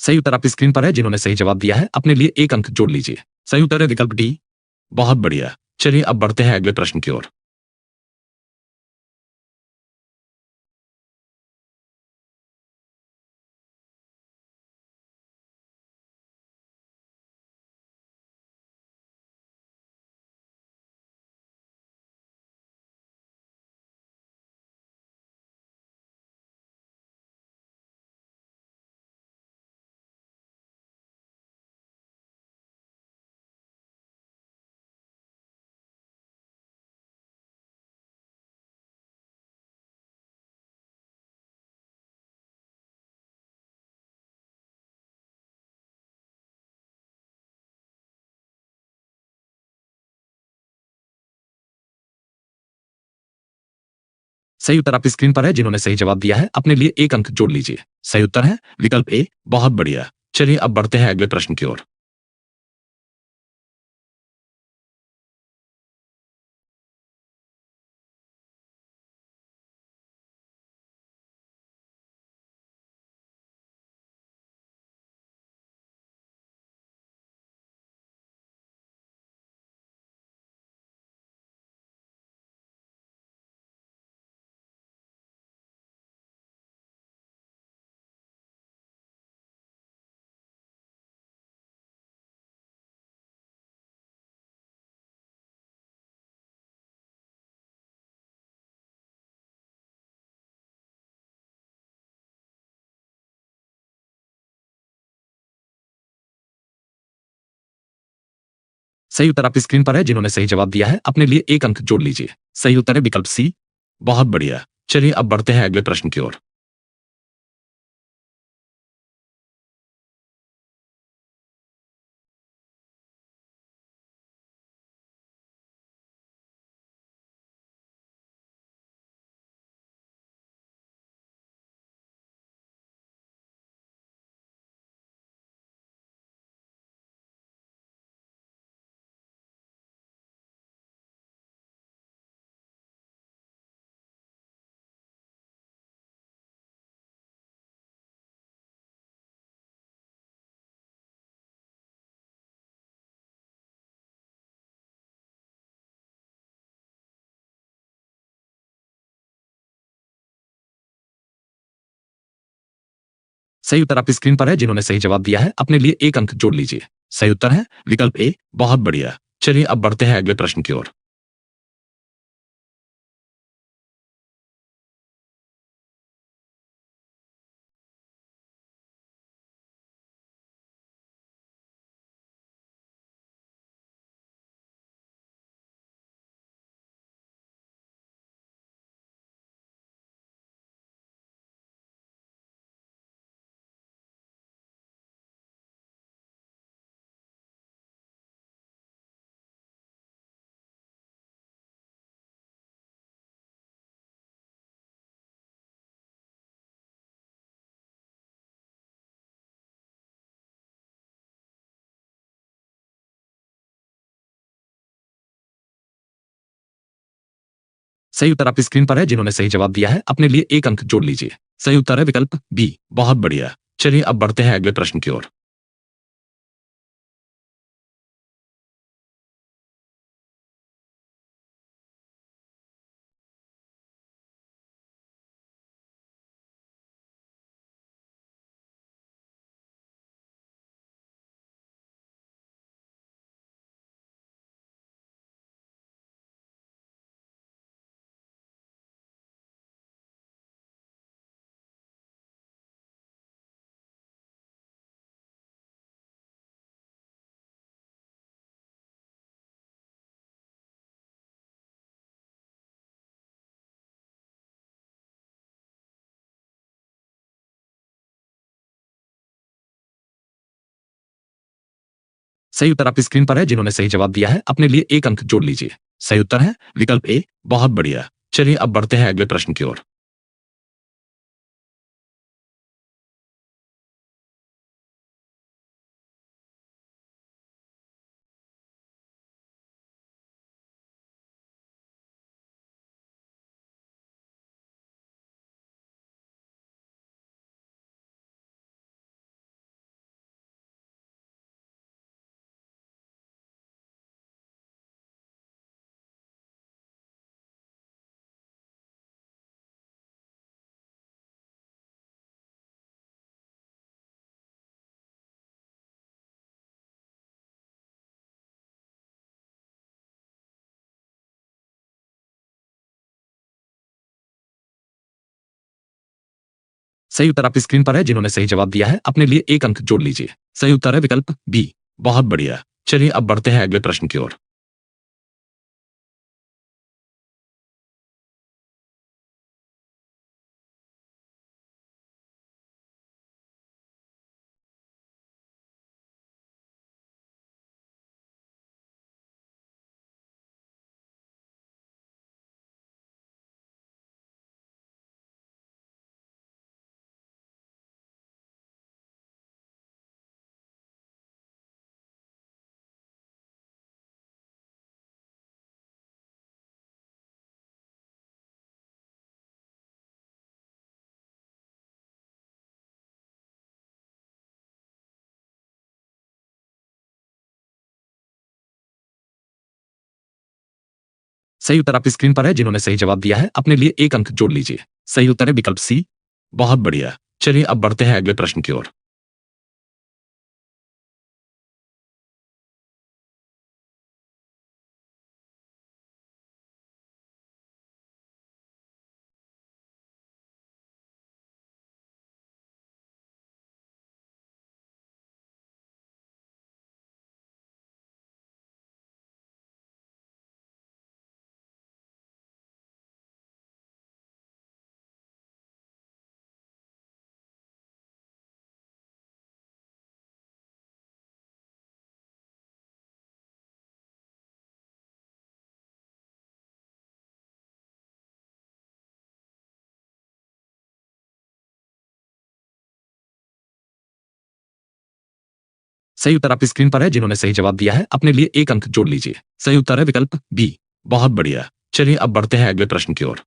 सही उत्तर आपकी स्क्रीन पर है। जिन्होंने सही जवाब दिया है अपने लिए एक अंक जोड़ लीजिए। सही उत्तर है विकल्प डी। बहुत बढ़िया। चलिए अब बढ़ते हैं अगले प्रश्न की ओर। सही उत्तर आपकी स्क्रीन पर है। जिन्होंने सही जवाब दिया है अपने लिए एक अंक जोड़ लीजिए। सही उत्तर है विकल्प ए। बहुत बढ़िया। चलिए अब बढ़ते हैं अगले प्रश्न की ओर। सही उत्तर आपकी स्क्रीन पर है। जिन्होंने सही जवाब दिया है अपने लिए एक अंक जोड़ लीजिए। सही उत्तर है विकल्प सी। बहुत बढ़िया। चलिए अब बढ़ते हैं अगले प्रश्न की ओर। सही उत्तर आपकी स्क्रीन पर है। जिन्होंने सही जवाब दिया है अपने लिए एक अंक जोड़ लीजिए। सही उत्तर है विकल्प ए। बहुत बढ़िया। चलिए अब बढ़ते हैं अगले प्रश्न की ओर। सही उत्तर आपकी स्क्रीन पर है। जिन्होंने सही जवाब दिया है अपने लिए एक अंक जोड़ लीजिए। सही उत्तर है विकल्प बी। बहुत बढ़िया। चलिए अब बढ़ते हैं अगले प्रश्न की ओर। सही उत्तर आपकी स्क्रीन पर है। जिन्होंने सही जवाब दिया है अपने लिए एक अंक जोड़ लीजिए। सही उत्तर है विकल्प ए। बहुत बढ़िया। चलिए अब बढ़ते हैं अगले प्रश्न की ओर। सही उत्तर आपकी स्क्रीन पर है। जिन्होंने सही जवाब दिया है अपने लिए एक अंक जोड़ लीजिए। सही उत्तर है विकल्प बी। बहुत बढ़िया। चलिए अब बढ़ते हैं अगले प्रश्न की ओर। सही उत्तर आपकी स्क्रीन पर है। जिन्होंने सही जवाब दिया है अपने लिए एक अंक जोड़ लीजिए। सही उत्तर है विकल्प सी। बहुत बढ़िया। चलिए अब बढ़ते हैं अगले प्रश्न की ओर। सही उत्तर आपकी स्क्रीन पर है। जिन्होंने सही जवाब दिया है अपने लिए एक अंक जोड़ लीजिए। सही उत्तर है विकल्प बी। बहुत बढ़िया। चलिए अब बढ़ते हैं अगले प्रश्न की ओर।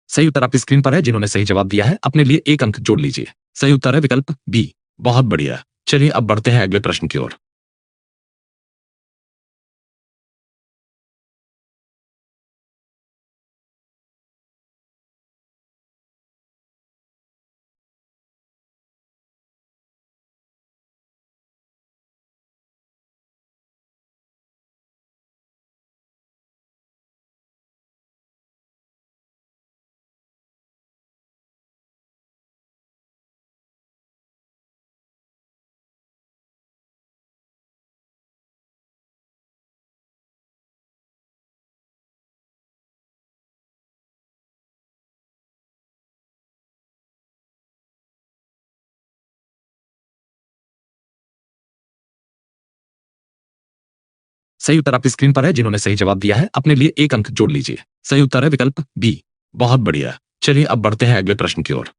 सही उत्तर आपकी स्क्रीन पर है। जिन्होंने सही जवाब दिया है अपने लिए एक अंक जोड़ लीजिए। सही उत्तर है विकल्प बी। बहुत बढ़िया। चलिए अब बढ़ते हैं अगले प्रश्न की ओर। सही उत्तर आपकी स्क्रीन पर है। जिन्होंने सही जवाब दिया है अपने लिए एक अंक जोड़ लीजिए। सही उत्तर है विकल्प बी। बहुत बढ़िया। चलिए अब बढ़ते हैं अगले प्रश्न की ओर।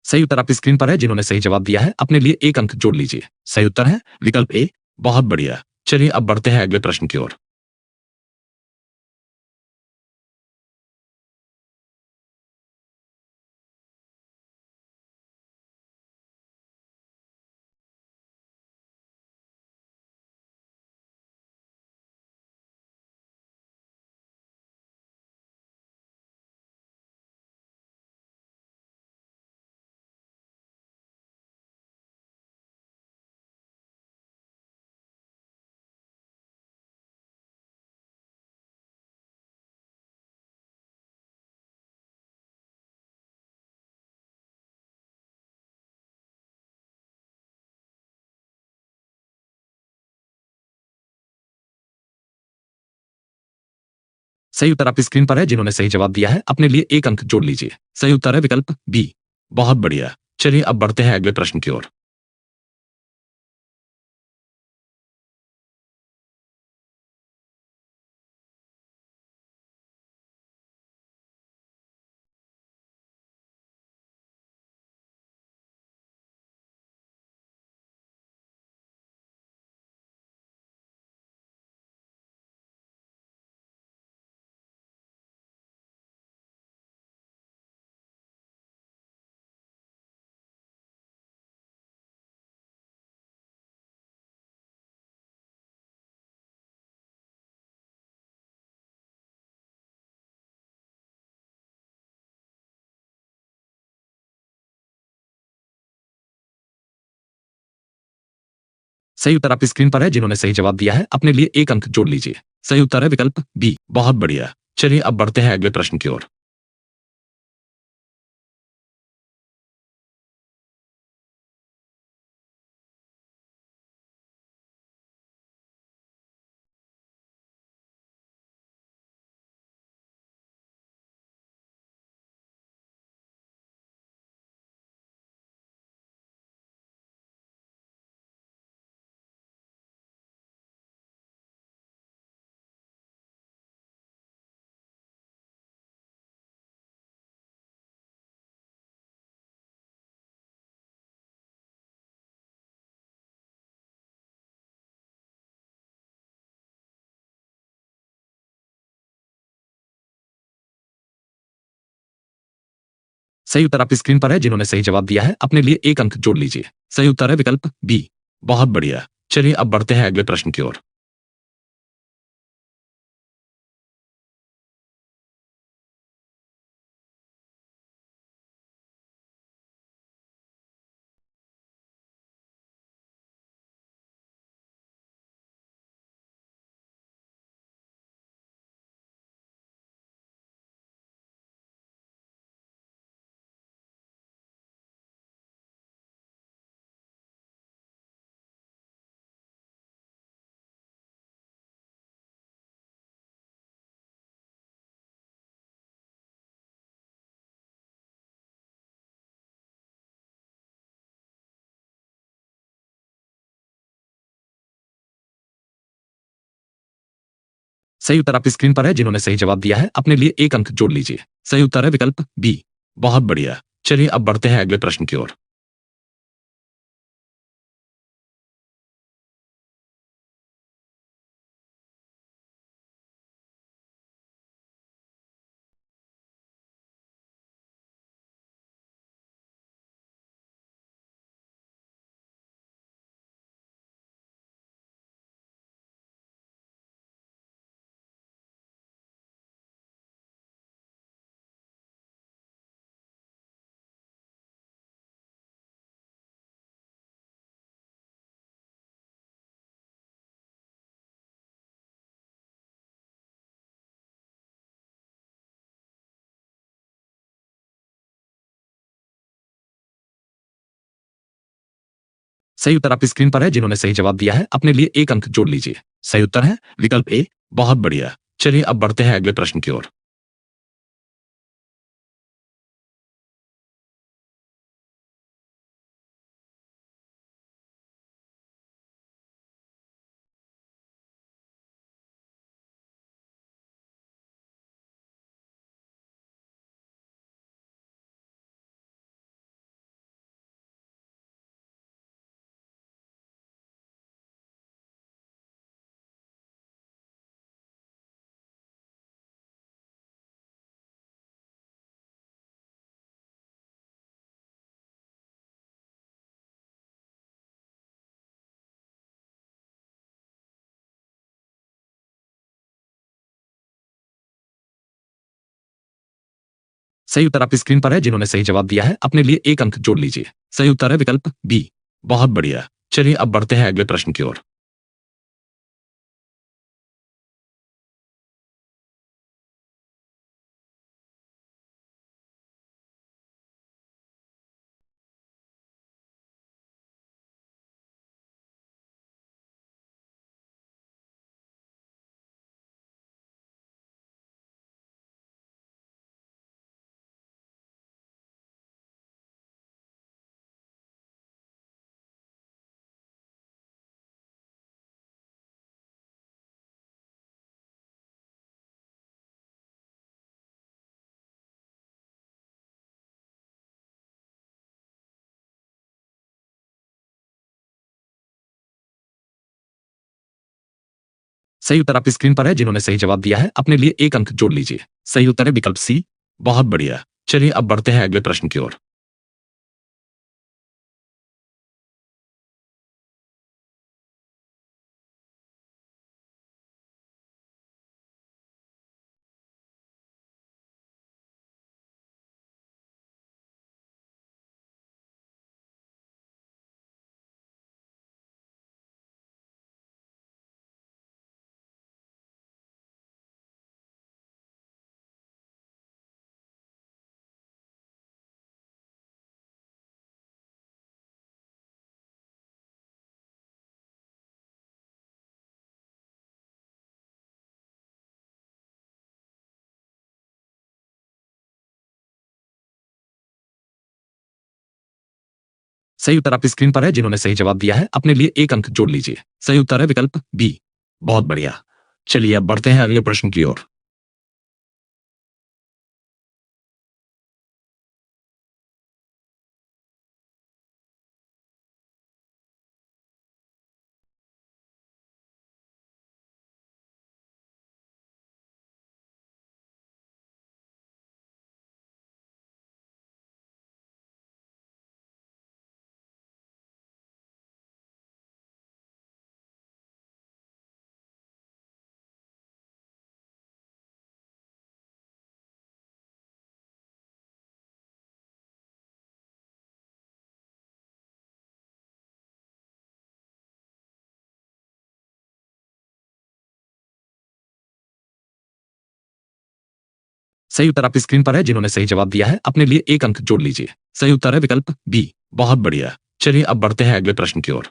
सही उत्तर आपकी स्क्रीन पर है। जिन्होंने सही जवाब दिया है अपने लिए एक अंक जोड़ लीजिए। सही उत्तर है विकल्प ए। बहुत बढ़िया। चलिए अब बढ़ते हैं अगले प्रश्न की ओर। सही उत्तर आपकी स्क्रीन पर है। जिन्होंने सही जवाब दिया है अपने लिए एक अंक जोड़ लीजिए। सही उत्तर है विकल्प बी। बहुत बढ़िया। चलिए अब बढ़ते हैं अगले प्रश्न की ओर। सही उत्तर आपकी स्क्रीन पर है। जिन्होंने सही जवाब दिया है अपने लिए एक अंक जोड़ लीजिए। सही उत्तर है विकल्प बी। बहुत बढ़िया। चलिए अब बढ़ते हैं अगले प्रश्न की ओर। सही उत्तर आपकी स्क्रीन पर है। जिन्होंने सही जवाब दिया है अपने लिए एक अंक जोड़ लीजिए। सही उत्तर है विकल्प बी। बहुत बढ़िया। चलिए अब बढ़ते हैं अगले प्रश्न की ओर। सही उत्तर आपकी स्क्रीन पर है। जिन्होंने सही जवाब दिया है अपने लिए एक अंक जोड़ लीजिए। सही उत्तर है विकल्प बी। बहुत बढ़िया। चलिए अब बढ़ते हैं अगले प्रश्न की ओर। सही उत्तर आपकी स्क्रीन पर है। जिन्होंने सही जवाब दिया है अपने लिए एक अंक जोड़ लीजिए। सही उत्तर है विकल्प ए। बहुत बढ़िया। चलिए अब बढ़ते हैं अगले प्रश्न की ओर। सही उत्तर आपकी स्क्रीन पर है। जिन्होंने सही जवाब दिया है अपने लिए एक अंक जोड़ लीजिए। सही उत्तर है विकल्प बी। बहुत बढ़िया। चलिए अब बढ़ते हैं अगले प्रश्न की ओर। सही उत्तर आपकी स्क्रीन पर है। जिन्होंने सही जवाब दिया है अपने लिए एक अंक जोड़ लीजिए। सही उत्तर है विकल्प सी। बहुत बढ़िया। चलिए अब बढ़ते हैं अगले प्रश्न की ओर। सही उत्तर आपकी स्क्रीन पर है। जिन्होंने सही जवाब दिया है अपने लिए एक अंक जोड़ लीजिए। सही उत्तर है विकल्प बी। बहुत बढ़िया। चलिए अब बढ़ते हैं अगले प्रश्न की ओर। सही उत्तर आपकी स्क्रीन पर है। जिन्होंने सही जवाब दिया है अपने लिए एक अंक जोड़ लीजिए। सही उत्तर है विकल्प बी। बहुत बढ़िया। चलिए अब बढ़ते हैं अगले प्रश्न की ओर।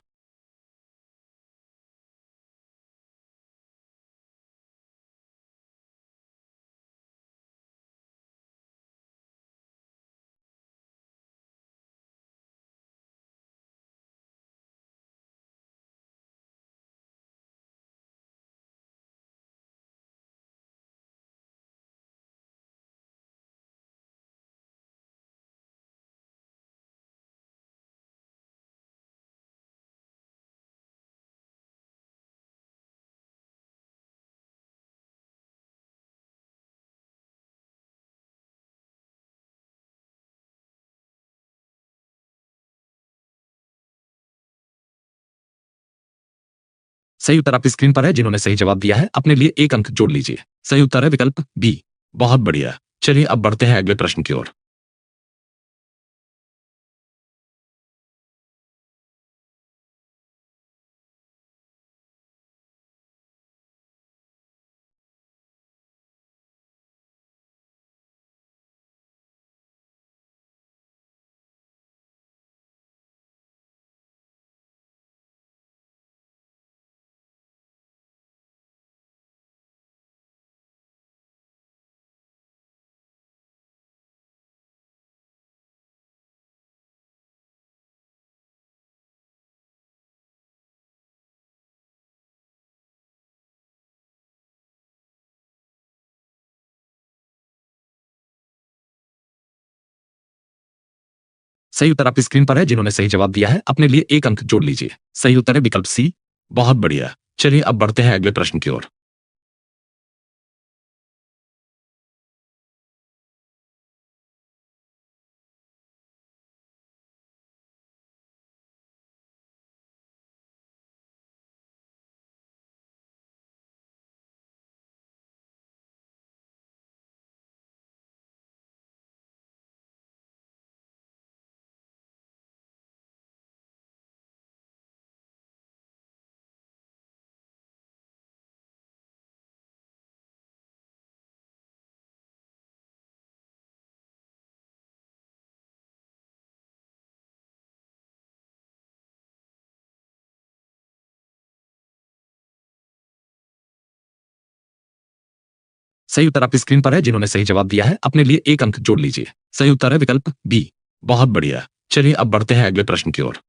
सही उत्तर आपकी स्क्रीन पर है। जिन्होंने सही जवाब दिया है अपने लिए एक अंक जोड़ लीजिए। सही उत्तर है विकल्प बी। बहुत बढ़िया। चलिए अब बढ़ते हैं अगले प्रश्न की ओर। सही उत्तर आपकी स्क्रीन पर है। जिन्होंने सही जवाब दिया है अपने लिए एक अंक जोड़ लीजिए। सही उत्तर है विकल्प सी। बहुत बढ़िया। चलिए अब बढ़ते हैं अगले प्रश्न की ओर। सही उत्तर आपकी स्क्रीन पर है। जिन्होंने सही जवाब दिया है अपने लिए एक अंक जोड़ लीजिए। सही उत्तर है विकल्प बी। बहुत बढ़िया। चलिए अब बढ़ते हैं अगले प्रश्न की ओर।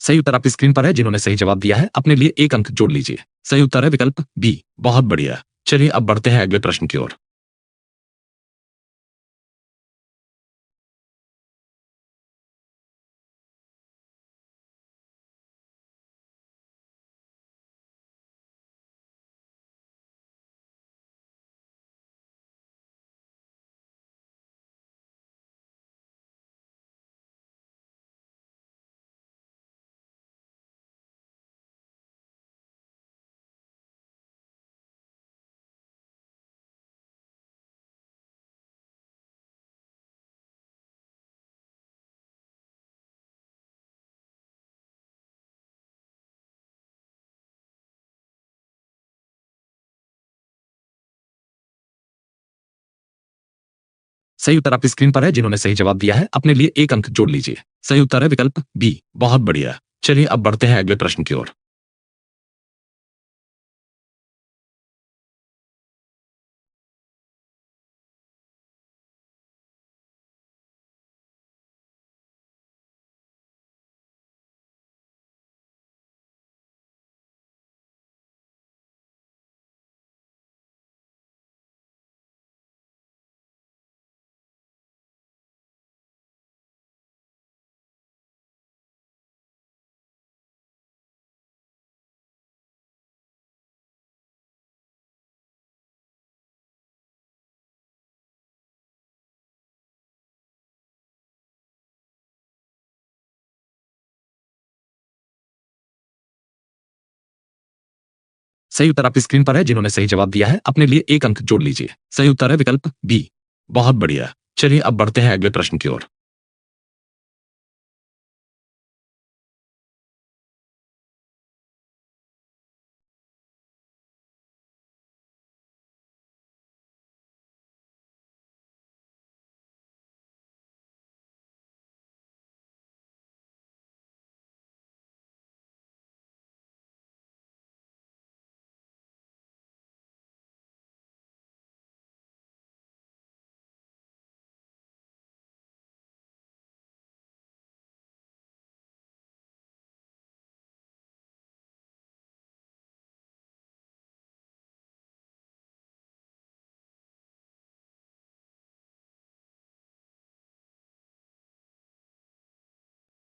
सही उत्तर आपकी स्क्रीन पर है। जिन्होंने सही जवाब दिया है अपने लिए एक अंक जोड़ लीजिए। सही उत्तर है विकल्प बी। बहुत बढ़िया। चलिए अब बढ़ते हैं अगले प्रश्न की ओर। सही उत्तर आपकी स्क्रीन पर है। जिन्होंने सही जवाब दिया है अपने लिए एक अंक जोड़ लीजिए। सही उत्तर है विकल्प बी। बहुत बढ़िया। चलिए अब बढ़ते हैं अगले प्रश्न की ओर। सही उत्तर आपकी स्क्रीन पर है। जिन्होंने सही जवाब दिया है अपने लिए एक अंक जोड़ लीजिए। सही उत्तर है विकल्प बी। बहुत बढ़िया। चलिए अब बढ़ते हैं अगले प्रश्न की ओर।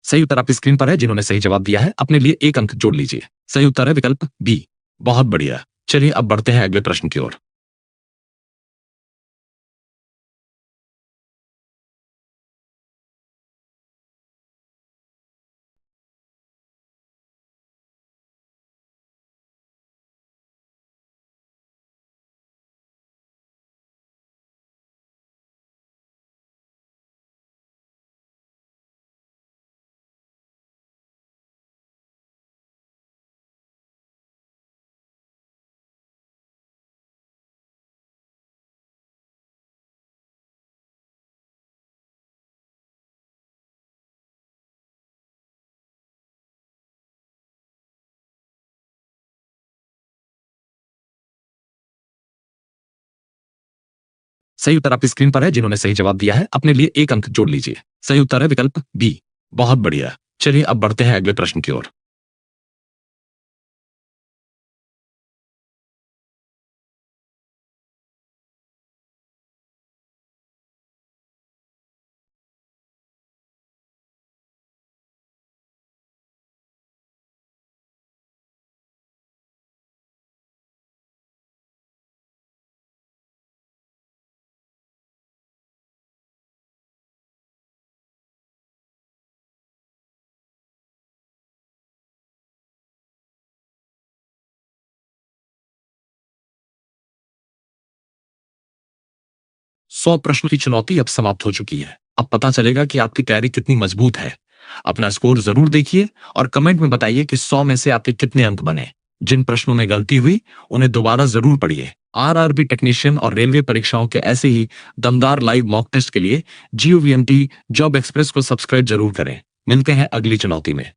सही उत्तर आपकी स्क्रीन पर है। जिन्होंने सही जवाब दिया है अपने लिए एक अंक जोड़ लीजिए। सही उत्तर है विकल्प बी। बहुत बढ़िया। चलिए अब बढ़ते हैं अगले प्रश्न की ओर। सही उत्तर आपकी स्क्रीन पर है। जिन्होंने सही जवाब दिया है अपने लिए एक अंक जोड़ लीजिए। सही उत्तर है विकल्प बी। बहुत बढ़िया। चलिए अब बढ़ते हैं अगले प्रश्न की ओर। सौ प्रश्नों की चुनौती अब समाप्त हो चुकी है। अब पता चलेगा कि आपकी तैयारी कितनी मजबूत है। अपना स्कोर जरूर देखिए और कमेंट में बताइए कि 100 में से आपके कितने अंक बने। जिन प्रश्नों में गलती हुई उन्हें दोबारा जरूर पढ़िए। आरआरबी टेक्नीशियन और रेलवे परीक्षाओं के ऐसे ही दमदार लाइव मॉक टेस्ट के लिए GOVMT जॉब एक्सप्रेस को सब्सक्राइब जरूर करें। मिलते हैं अगली चुनौती में।